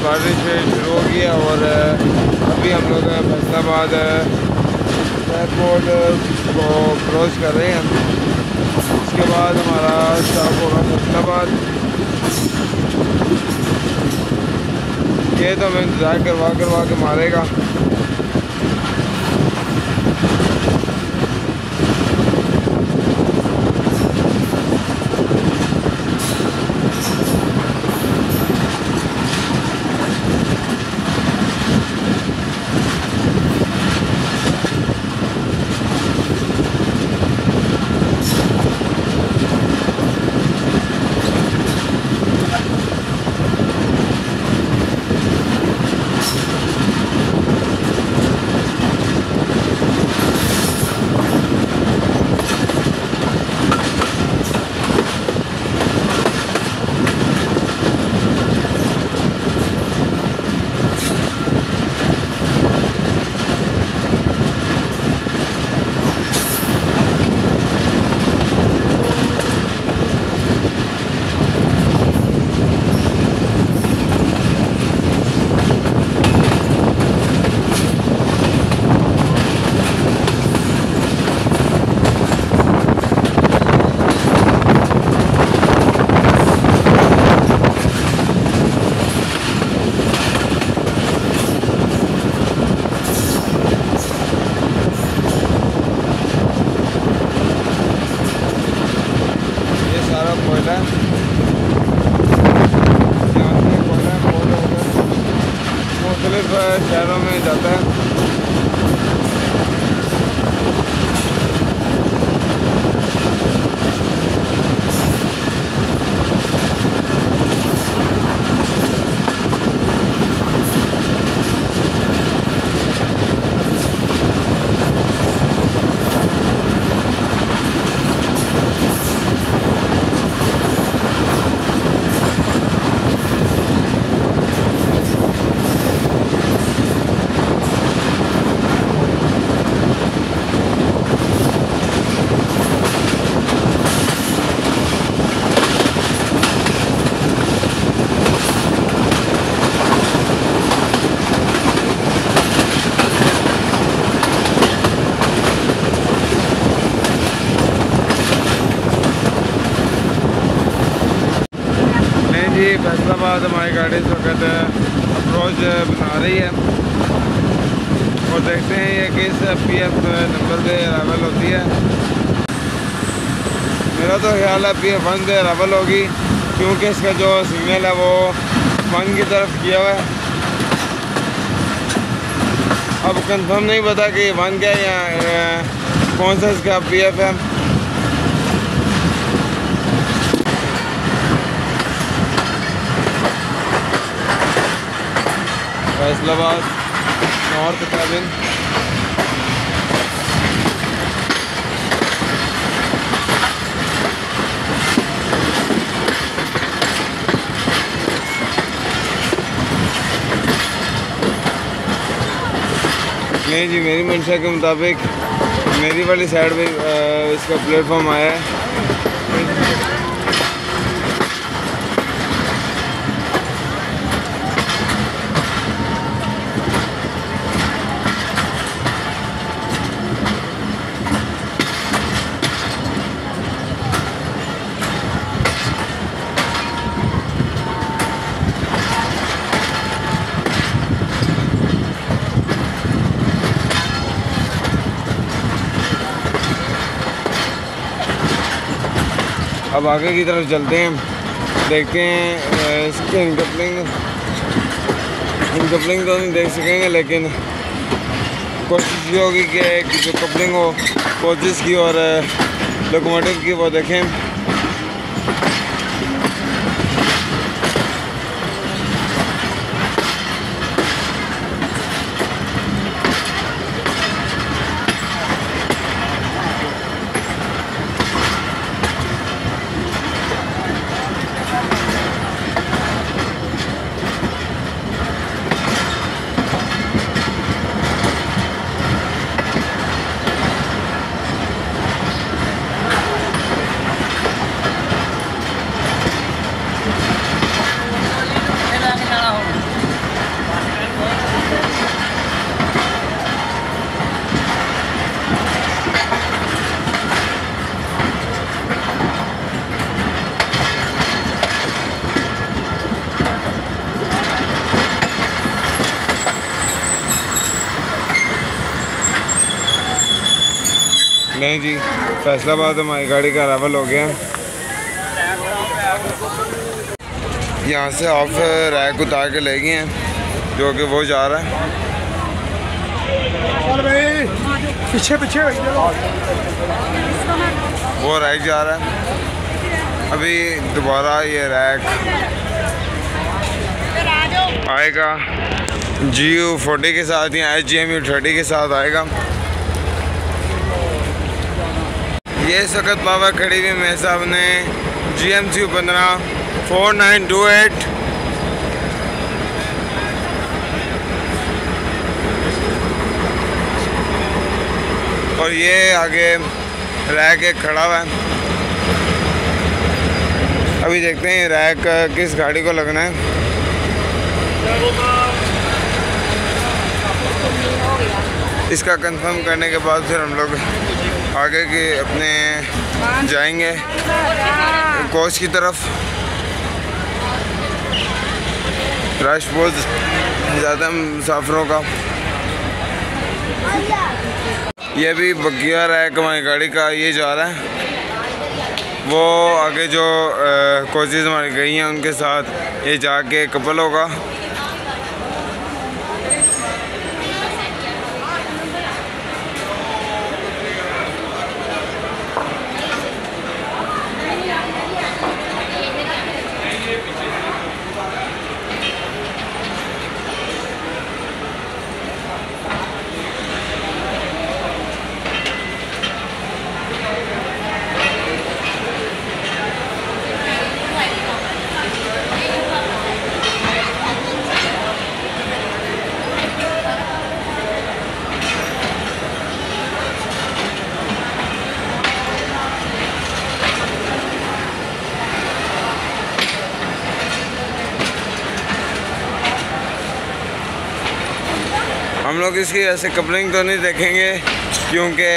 बारिश शुरू हो गई है और अभी हम लोग फैसलाबाद एयरपोर्ट को क्रॉस कर रहे हैं। उसके बाद हमारा स्टॉप होगा फैसलाबाद। ये तो हमें इंतज़ार करवा के मारेगा। शहरों में जाता है। फैसलाबाद हमारी गाड़ी इस वक्त अप्रोच बना रही है और देखते हैं ये किस PF नंबर पे अराइवल होती है। मेरा तो ख्याल है PF1 पे अराइवल होगी क्योंकि इसका जो सिग्नल है वो 1 की तरफ किया हुआ है। अब कंफर्म नहीं पता कि 1 क्या या कौन सा इसका PF है। फैसलाबाद नॉर्थ कैबिन नहीं जी, मेरी मंशा के मुताबिक मेरी वाली साइड पे इसका प्लेटफॉर्म आया है। अब आगे की तरफ चलते हैं, देखते हैं इसके इनकपलिंग तो नहीं देख सकेंगे लेकिन कोशिश ये होगी कि जो कपलिंग हो कोचिज़ की और लोकोमोटिव की वो देखें। नहीं जी, फैसलाबाद हमारी गाड़ी का अराइवल हो गया। यहाँ से ऑफ रैक उतार के ले गए हैं जो कि वो जा रहा है पीछे पीछे वो रैक जा रहा है। अभी दोबारा ये रैक आएगा GU40 के साथ या HGMU30 के साथ आएगा। ये इस वक्त बाबा खड़ी हुई मेरे सामने GMCU 15 4928 और ये आगे रैक एक खड़ा हुआ है। अभी देखते हैं रैक किस गाड़ी को लगना है। इसका कंफर्म करने के बाद फिर हम लोग आगे के अपने जाएंगे कोच की तरफ। रश बहुत ज़्यादा मुसाफिरों का। ये भी बगिया रैक हमारी गाड़ी का ये जा रहा है। वो आगे जो कोचेज़ हमारी गई हैं उनके साथ ये जाके कपल होगा। हम लोग इसकी ऐसे कपलिंग तो नहीं देखेंगे क्योंकि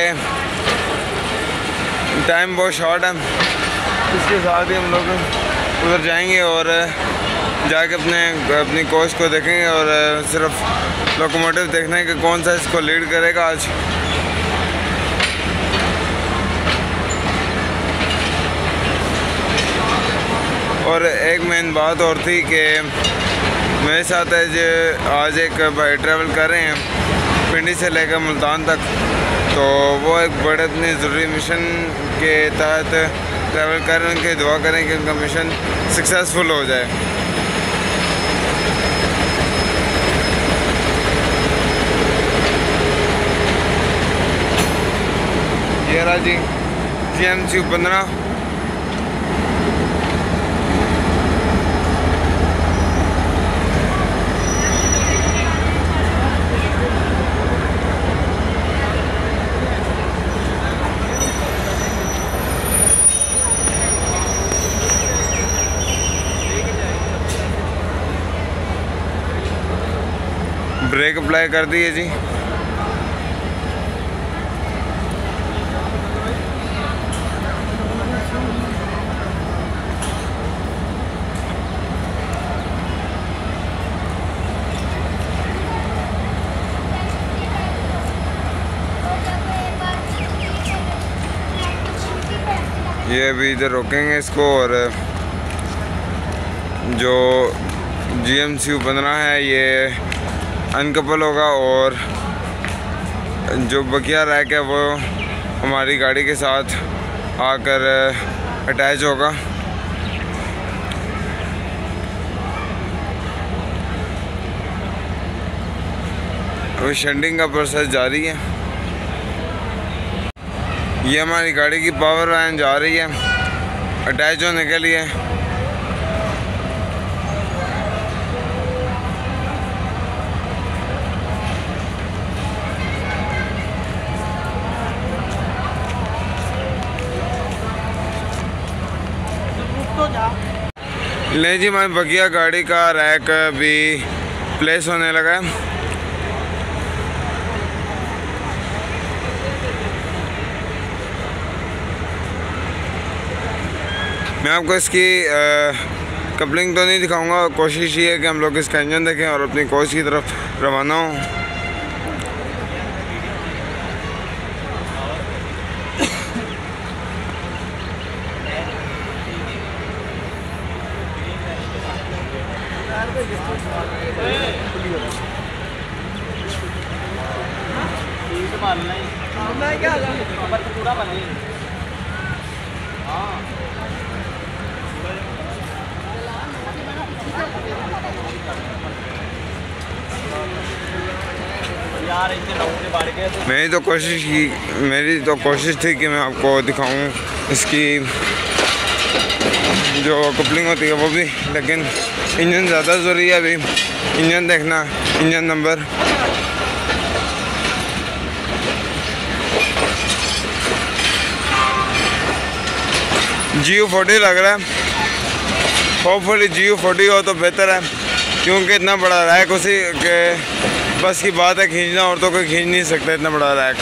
टाइम बहुत शॉर्ट है। इसके साथ ही हम लोग उधर जाएंगे और जाके अपनी कोच को देखेंगे और सिर्फ लोकोमोटिव देखना है कि कौन सा इसको लीड करेगा आज। और एक मेन बात और थी कि मेरे साथ आज एक भाई ट्रैवल कर रहे हैं पिंडी से लेकर मुल्तान तक, तो वो एक बड़े इतनी ज़रूरी मिशन के तहत ट्रैवल कर रहे हैं। उनकी दुआ करें कि उनका मिशन सक्सेसफुल हो जाए। ये रहा जी GMC 15। ब्रेक अप्लाई कर दी है जी। ये अभी इधर रोकेंगे इसको और जो GMC 15 है ये अनकपल होगा और जो बकिया रैक है वो हमारी गाड़ी के साथ आकर अटैच होगा। अभी शेंडिंग का प्रोसेस जारी है। ये हमारी गाड़ी की पावर वैन जा रही है अटैच होने के लिए। ले जी हमारी बगिया गाड़ी का रैक भी प्लेस होने लगा है। मैं आपको इसकी कपलिंग तो नहीं दिखाऊंगा, कोशिश ये है कि हम लोग इसका इंजन देखें और अपनी कोच की तरफ रवाना हों। मेरी तो कोशिश थी कि मैं आपको दिखाऊं इसकी जो कपलिंग होती है वो भी, लेकिन इंजन ज़्यादा ज़रूरी है। अभी इंजन देखना, इंजन नंबर GU40 लग रहा है। होपफुली GU40 हो तो बेहतर है, क्योंकि इतना बड़ा रैक उसी के बस की बात है खींचना, और तो कोई खींच नहीं सकता इतना बड़ा रैक।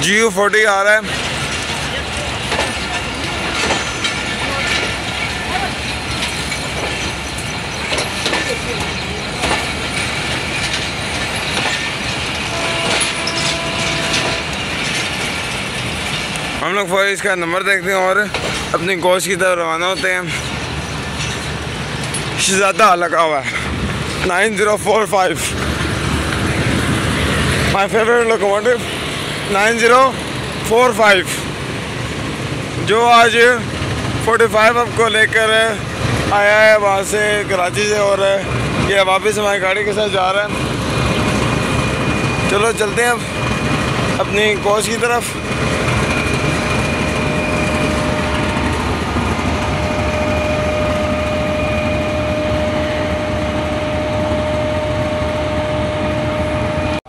GU40 आ रहा है। हम लोग फिर इसका नंबर देखते हैं और अपनी कोच की तरफ रवाना होते हैं। शहजादा लगा हुआ है 9045, माई फेवरेट लोकोमोटिव 9045, जो आज 45 आपको लेकर आया है वहाँ से कराची से, और ये वापस हमारी गाड़ी के साथ जा रहा है। चलो चलते हैं अब अपनी कोच की तरफ।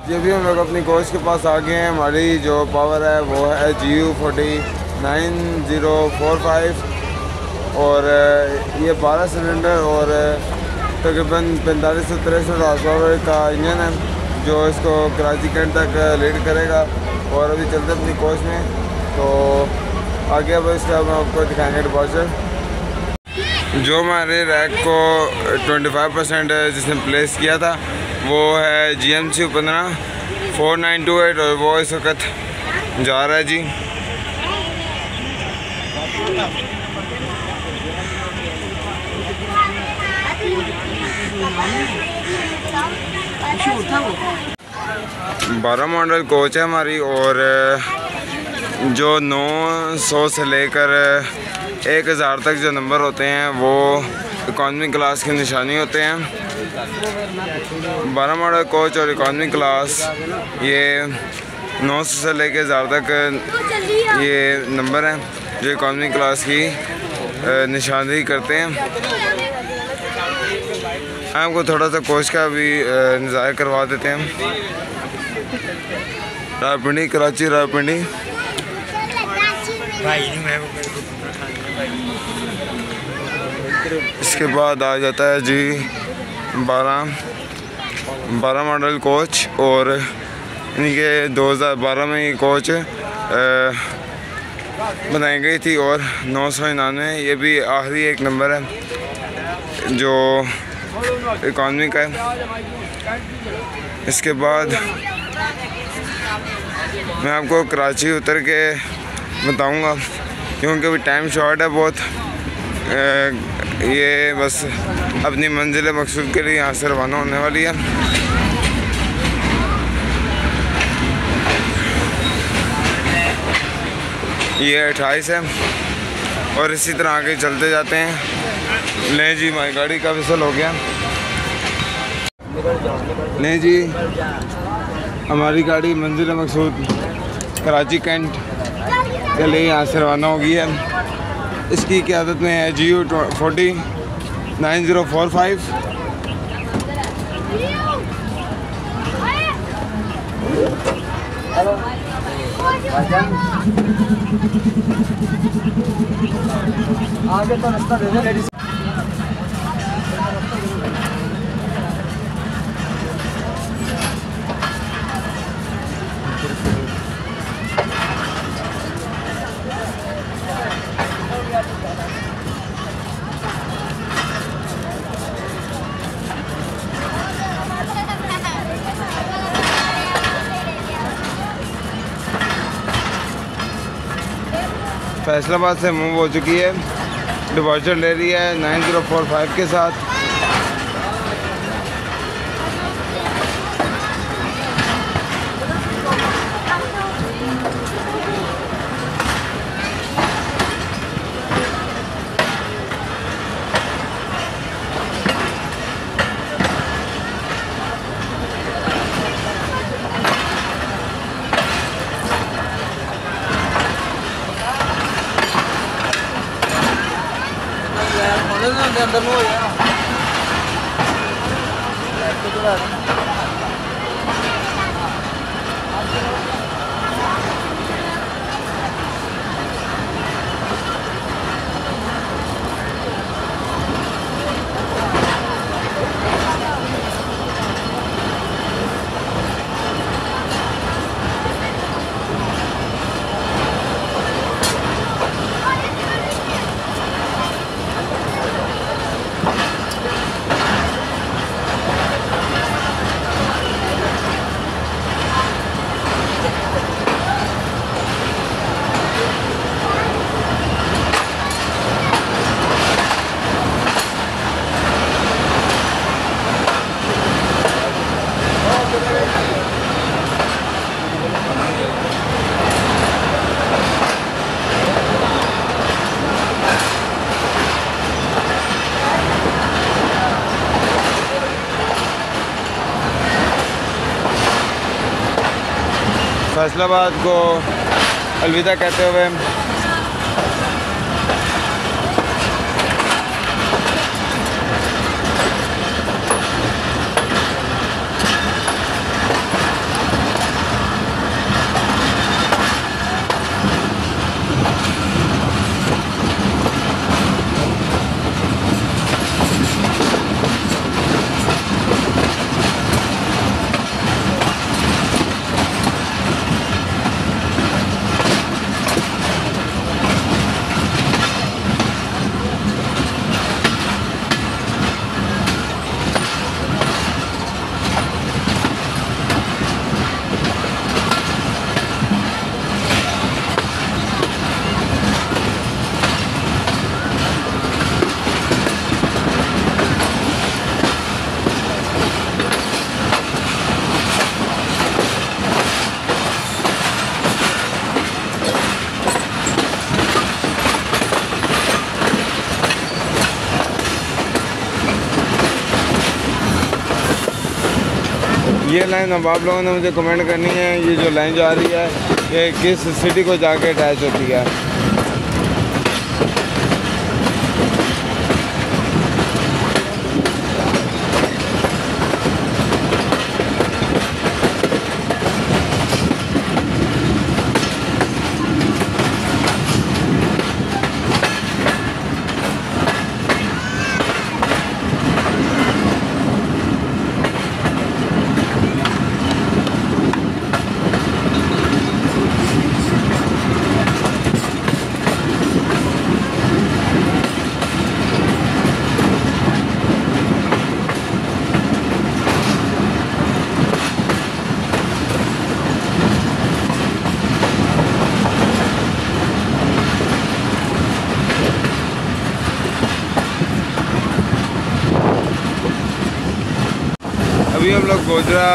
ये भी हम लोग अपनी कोच के पास आ गए हैं। हमारी जो पावर है वो है GU40 9045, और ये 12 सिलेंडर और तकरीबन 45 से 63 हॉर्स पावर का इंजन है जो इसको कराची कैंट तक लीड करेगा। और अभी चलते अपनी कोच में, तो आगे अब इसका हम आपको दिखाएंगे डिपार्चर। जो हमारे रैक को 25% जिसने प्लेस किया था वो है GMC 154928 और वो इस वक्त जा रहा है जी। बारह मॉडल कोच है हमारी और जो 900 से लेकर 1000 तक जो नंबर होते हैं वो इकॉनमी क्लास की निशानी होते हैं। 12 मॉडल कोच और इकॉनमी क्लास ये 900 से लेकर 1000 तक ये नंबर हैं जो इकॉनमी क्लास की निशानदेही करते हैं। आपको थोड़ा सा कोच का भी नज़ारा करवा देते हैं। रावलपिंडी कराची रावलपिंडी। इसके बाद आ जाता है जी 12 मॉडल कोच और इनके 2012 में ये कोच बनाई गई थी और 999 ये भी आखिरी एक नंबर है जो इकॉनमी का है। इसके बाद मैं आपको कराची उतर के बताऊंगा क्योंकि अभी टाइम शॉर्ट है बहुत। ये बस अपनी मंजिल मकसूद के लिए यहाँ से रवाना होने वाली है। ये 28 है और इसी तरह आगे चलते जाते हैं। ले जी हमारी गाड़ी का विसल हो गया। नहीं जी हमारी गाड़ी मंजिल मकसूद कराची कैंट के लिए यहाँ से रवाना हो गई है। इसकी क़यादत में है GU40 9045। आगे तो रास्ता दे दो लेडीज। फैसलाबाद से मूव हो चुकी है, डिपार्चर ले रही है 9045 के साथ। अंदर में हो गया फैसलाबाद को अलविदा कहते हुए ये लाइन अब आप लोगों ने मुझे कमेंट करनी है, ये जो लाइन जा रही है ये किस सिटी को जाके अटैच होती है। अभी हम लोग गोजरा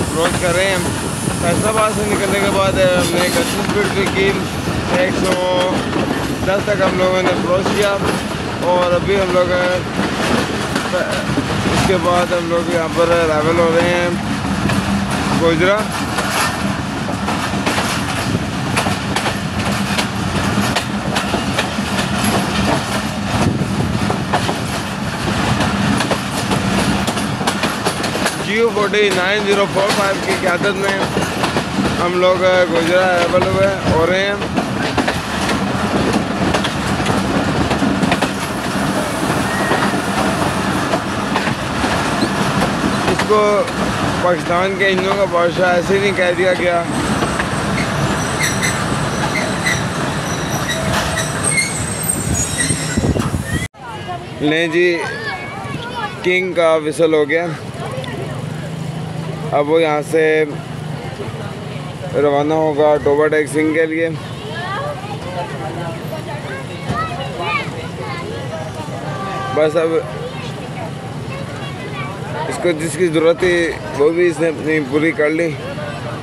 क्रॉस कर रहे हैं। फैसलाबाद से निकलने के बाद हमने एक अच्छी स्पीड पे की, 110 तक हम लोगों ने क्रॉस किया। और अभी हम लोग इसके बाद हम लोग यहाँ पर अराइवल हो रहे हैं गोजरा। GU 49045 की क़यादत में हम लोग गुजरा अराइवल हुए हो रहे हैं। इसको पाकिस्तान के हिंदुओं का बादशाह ऐसे नहीं कह दिया गया। लें जी, किंग का विसल हो गया। अब वो यहाँ से रवाना होगा टोबा टेक सिंह के लिए। बस अब इसको जिसकी ज़रूरत थी वो भी इसने अपनी पूरी कर ली।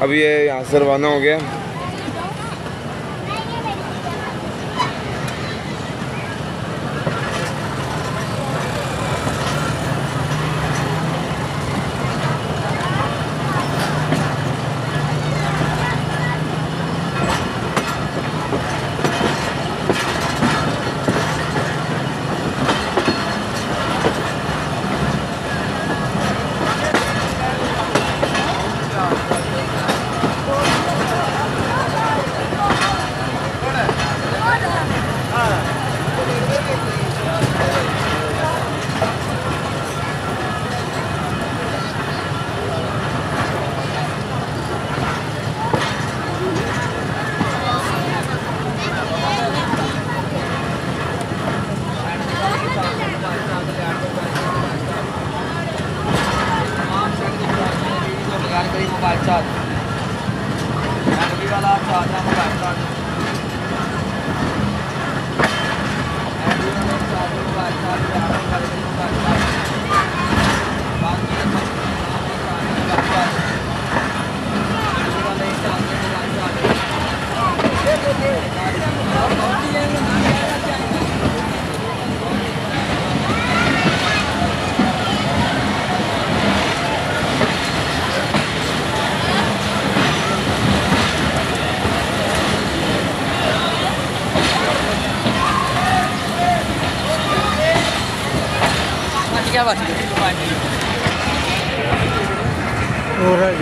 अब ये यहाँ से रवाना हो गया। क्या बात हो रहा है।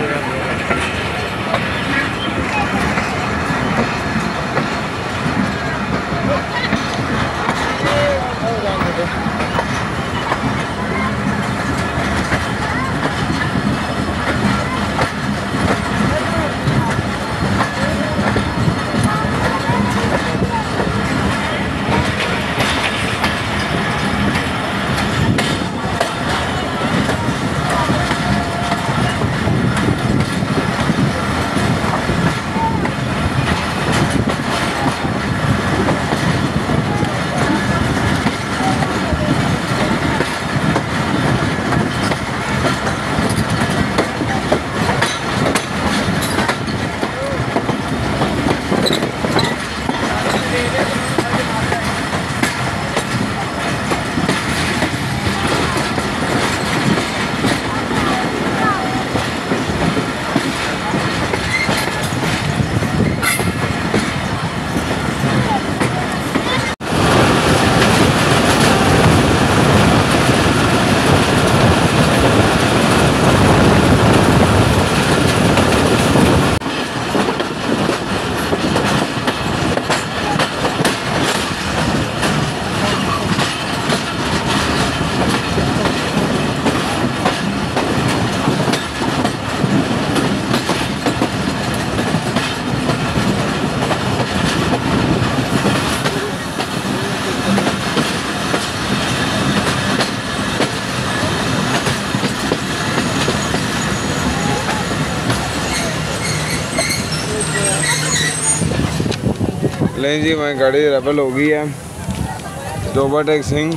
लें जी हमारी गाड़ी रेबल हो गई है तो ओवरटेक सिंह।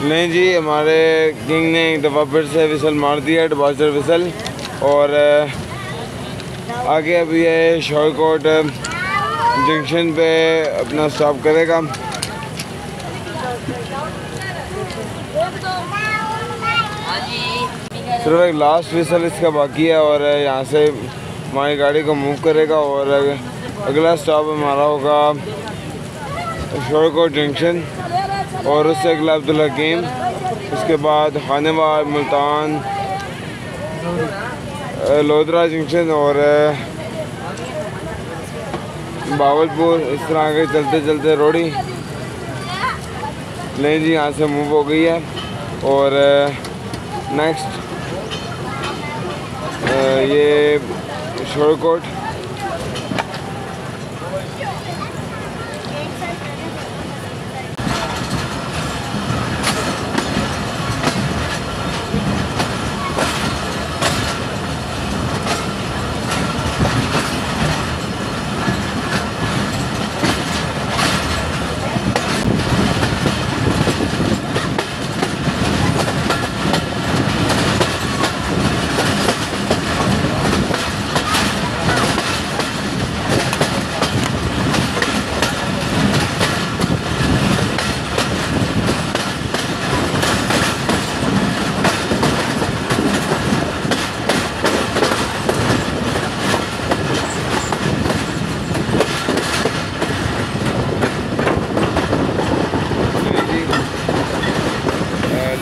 लें जी हमारे किंग ने एक दफ़ा फिर से विसल मार दिया, डिपार्चर विसल, और आगे अभी ये शॉर्टकट जंक्शन पे अपना स्टॉप करेगा। सिर्फ एक लास्ट विसल इसका बाकी है और यहाँ से हमारी गाड़ी को मूव करेगा और अगला स्टॉप हमारा होगा शॉर्टकट जंक्शन और उससे अगला अब्दुल हकीम, उसके बाद खानेवाल, मुल्तान, लोधरा जंक्शन और बावलपुर, इस तरह आगे चलते चलते रोड़ी। लें जी यहाँ से मूव हो गई है और नेक्स्ट ये शॉर्टकट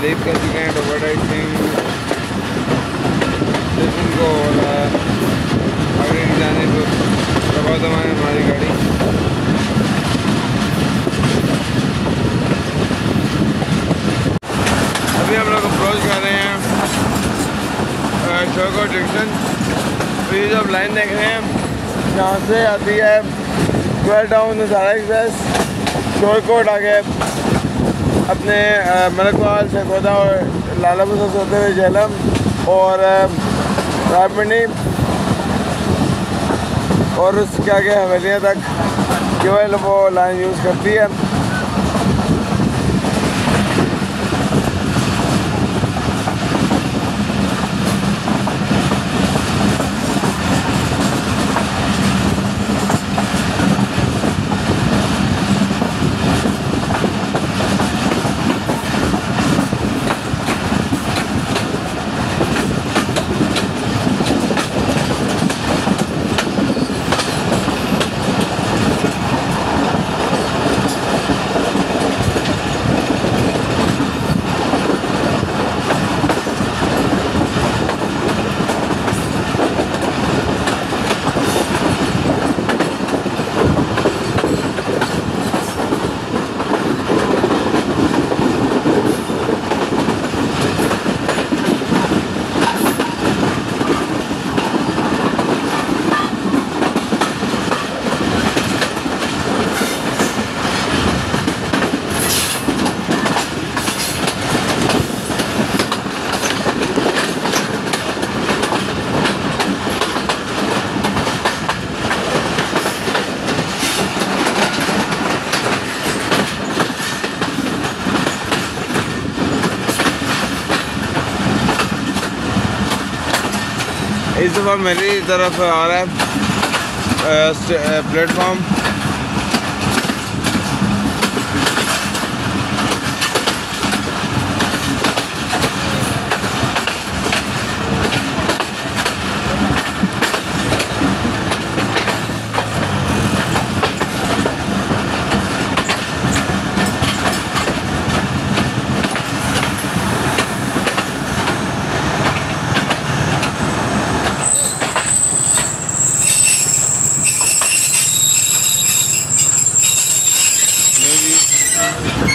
लीव कर चुके हैं ओवरटेक सिंह स्टेशन को और आगे की जाने को दबा दबाएँ हमारी गाड़ी। अभी हम लोग अप्रोच कर रहे हैं शॉर्टकट जंक्शन। तो ये जो आप लाइन देख रहे हैं यहाँ से आती है 12 टाउन नज़ारा एक्सप्रेस, शॉर्टकट आगे अपने मलकवाल से खोदा और लालापुर से होते हुए झेलम और रायमंडी और उसके आगे हवेलियाँ तक केवल वो लाइन यूज़ करती है। इस दफ़ा मेरी तरफ आ रहा है प्लेटफॉर्म।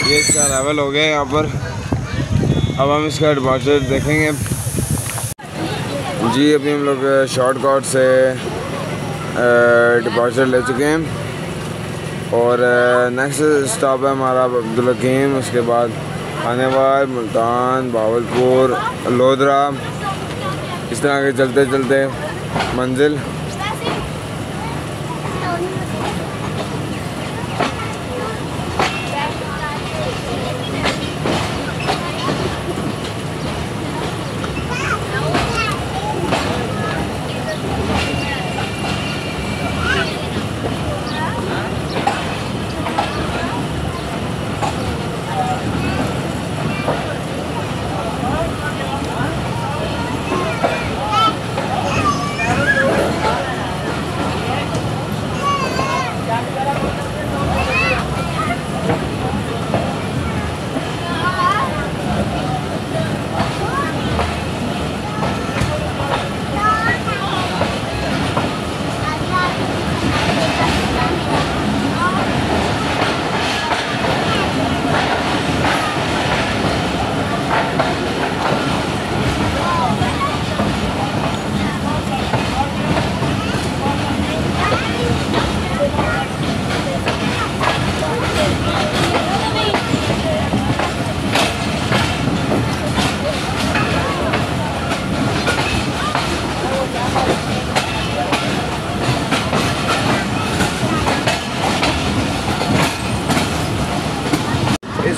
ये इसका लेवल हो गया यहाँ पर। अब हम इसका डिपार्चर देखेंगे जी। अभी हम लोग शॉर्टकट से डिपार्चर ले चुके हैं और नेक्स्ट स्टॉप है हमारा अब्दुल हकीम, उसके बाद खानेवाल, मुल्तान, बावलपुर, लोधरा, इस तरह के चलते चलते मंजिल।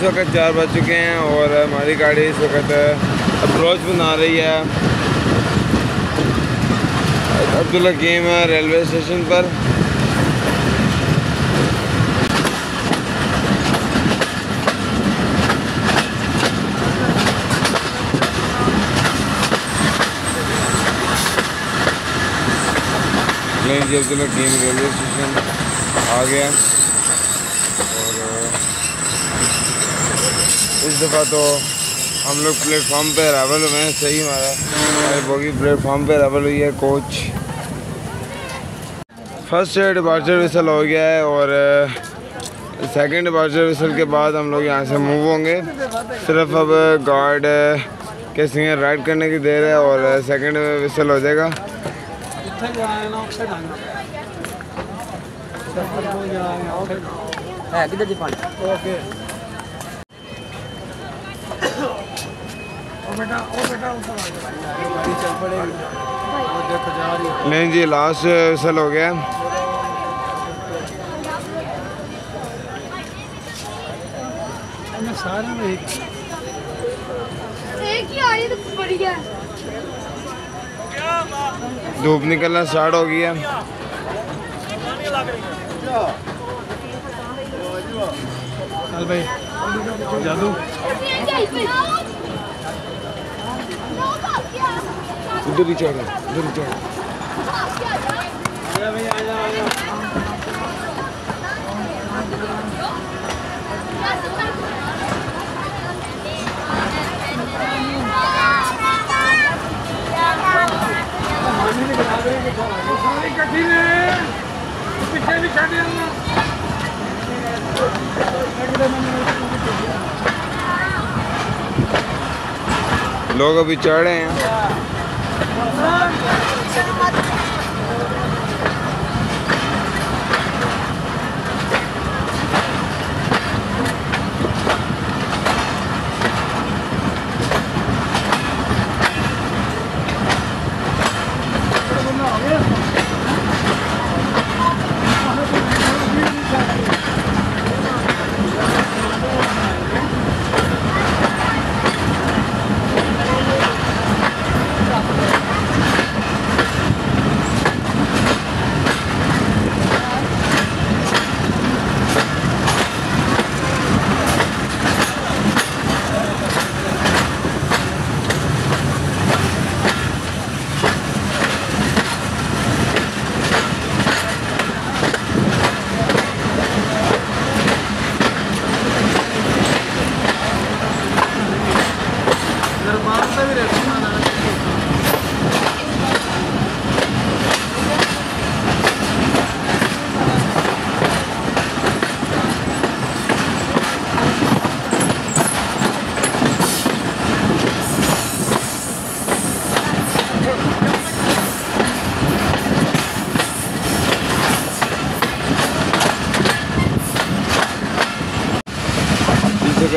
इस वक्त 4 बज चुके हैं और हमारी गाड़ी इस वक्त अप्रोच बना रही है अब्दुल हकीम रेलवे स्टेशन पर। नहीं जी, अब्दुल हकीम रेलवे स्टेशन आ गया और इस दफ़ा तो हम लोग प्लेटफॉर्म पे अराइवल हुए हैं। सही हमारी बोगी प्लेटफॉर्म पे अराइवल हुई है। कोच फर्स्ट डिपार्चर विसल हो गया है और सेकंड डिपार्चर विसल के बाद हम लोग यहाँ से मूव होंगे। सिर्फ अब गार्ड के सिंगर राइड करने की देर है और सेकंड विसल हो जाएगा। नहीं जी, लास्ट विसल हो गया। धूप निकलना स्टार्ट हो गई है। भाई जादू उधर ही चढ़, उधर ही चढ़। लोग अभी चढ़ रहे हैं।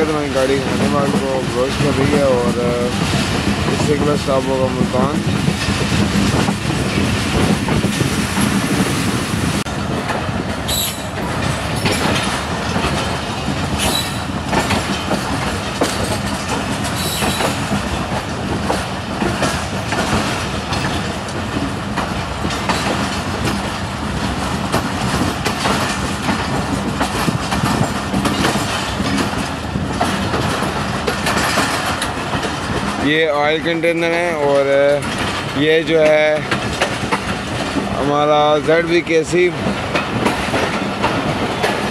हमारी गाड़ी खानेवाल को अप्रोच कर रही है और इससे अगला स्टॉप होगा मुल्तान। ये ऑयल कंटेनर है और ये जो है हमारा ZVKC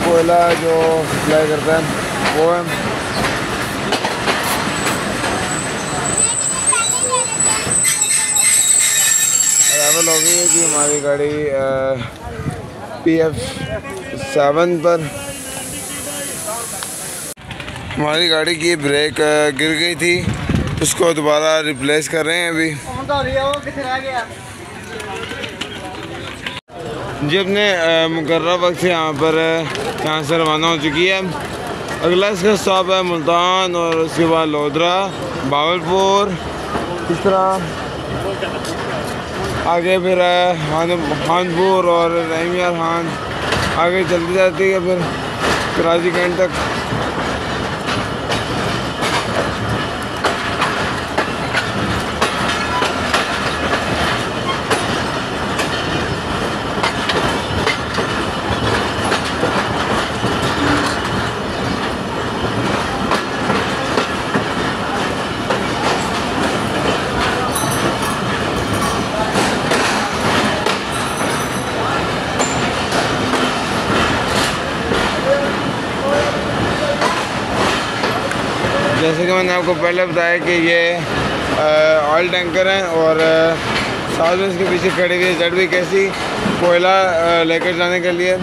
कोयला जो सप्लाई करता है वो है। अराइवल हो गई है कि हमारी गाड़ी PF7 पर। हमारी गाड़ी की ब्रेक गिर गई थी, उसको दोबारा रिप्लेस कर रहे हैं अभी। जी अपने मुकर्रर वक्त से यहाँ से रवाना हो चुकी है। अगला इसका स्टॉप है मुल्तान और उसके बाद लोधरा, बावलपुर, इस तरह आगे फिर खानपुर और रहीमिया खान आगे चलती जाती है फिर कराची कैंट तक। जैसे कि मैंने आपको पहले बताया कि ये ऑयल टैंकर हैं और साथ में इसके पीछे खड़ी हुई है ZV-KC कोयला लेकर जाने के लिए।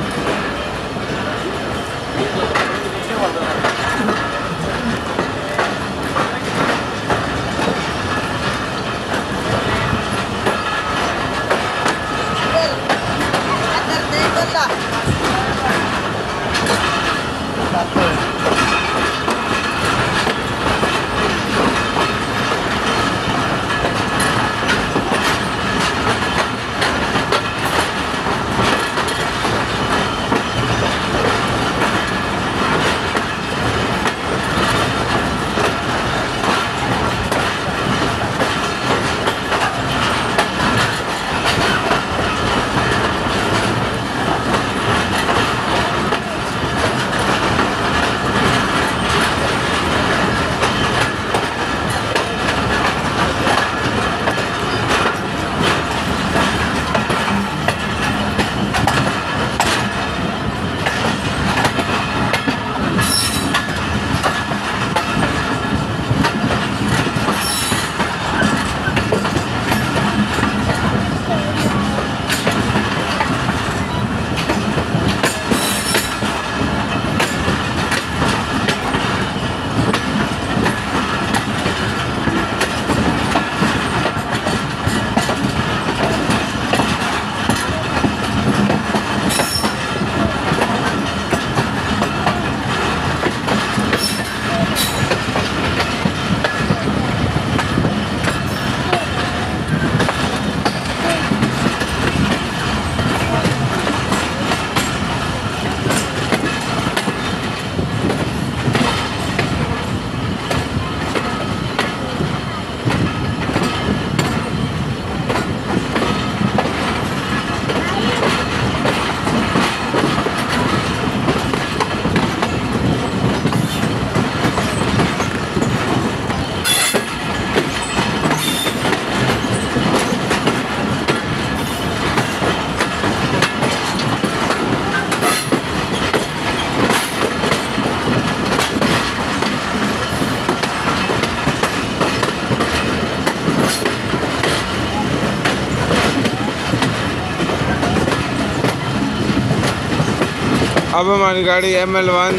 अब हमारी गाड़ी ML1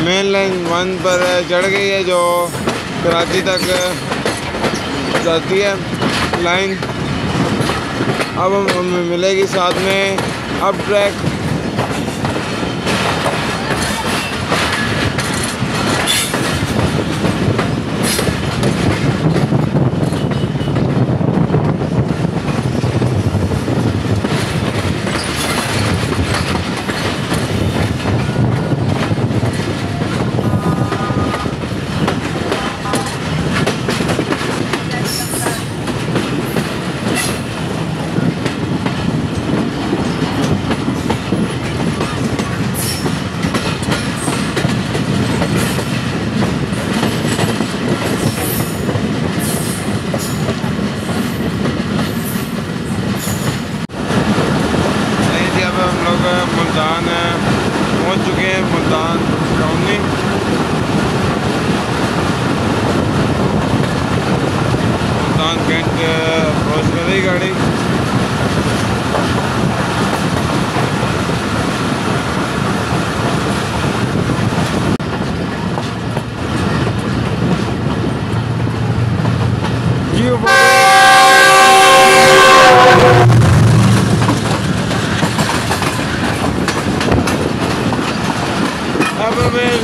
मेन लाइन 1 पर चढ़ गई है जो कराची तक जाती है लाइन। अब हमें मिलेगी साथ में अप ट्रैक। मुल्तान पहुंच चुके हैं, मुल्तान टाउन में। मुल्तान कैंट अप्रोच कर रही गाड़ी। अब हमें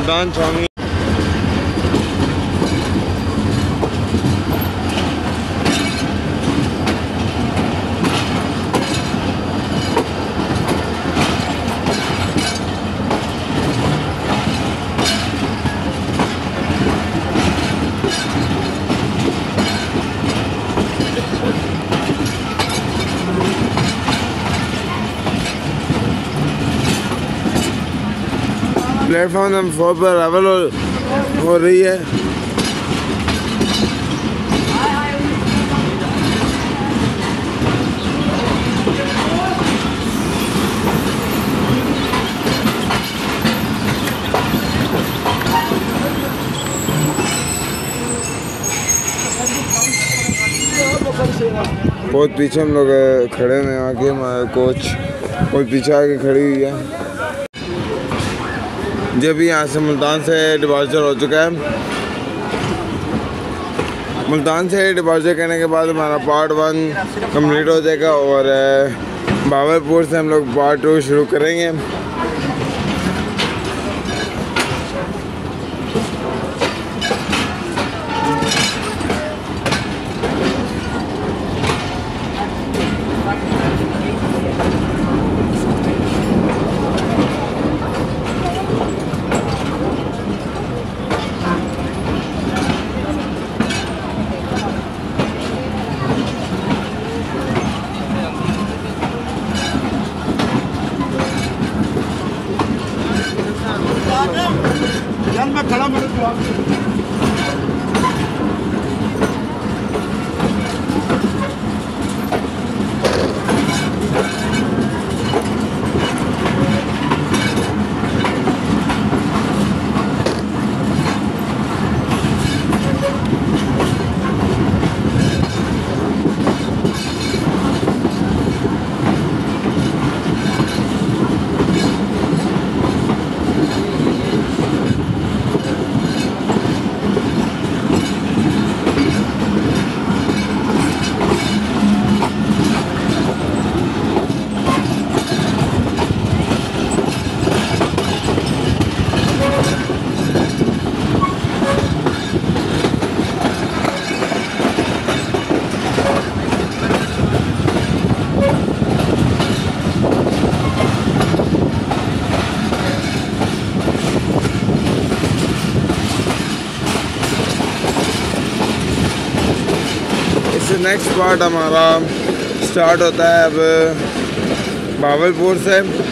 मुल्तान छावनी। प्लेटफॉर्म नंबर 4 पर अराइवल हो रही है। बहुत पीछे हम लोग खड़े हैं, आगे हमारा कोच बहुत पीछे आके खड़ी हुई है। जब यहाँ से मुल्तान से डिपार्चर हो चुका है। मुल्तान से डिपार्चर करने के बाद हमारा पार्ट 1 कंप्लीट हो जाएगा और भावलपुर से हम लोग पार्ट 2 शुरू करेंगे। यार मैं खड़ा मेरे को नेक्स्ट पार्ट हमारा स्टार्ट होता है अब भावलपुर से।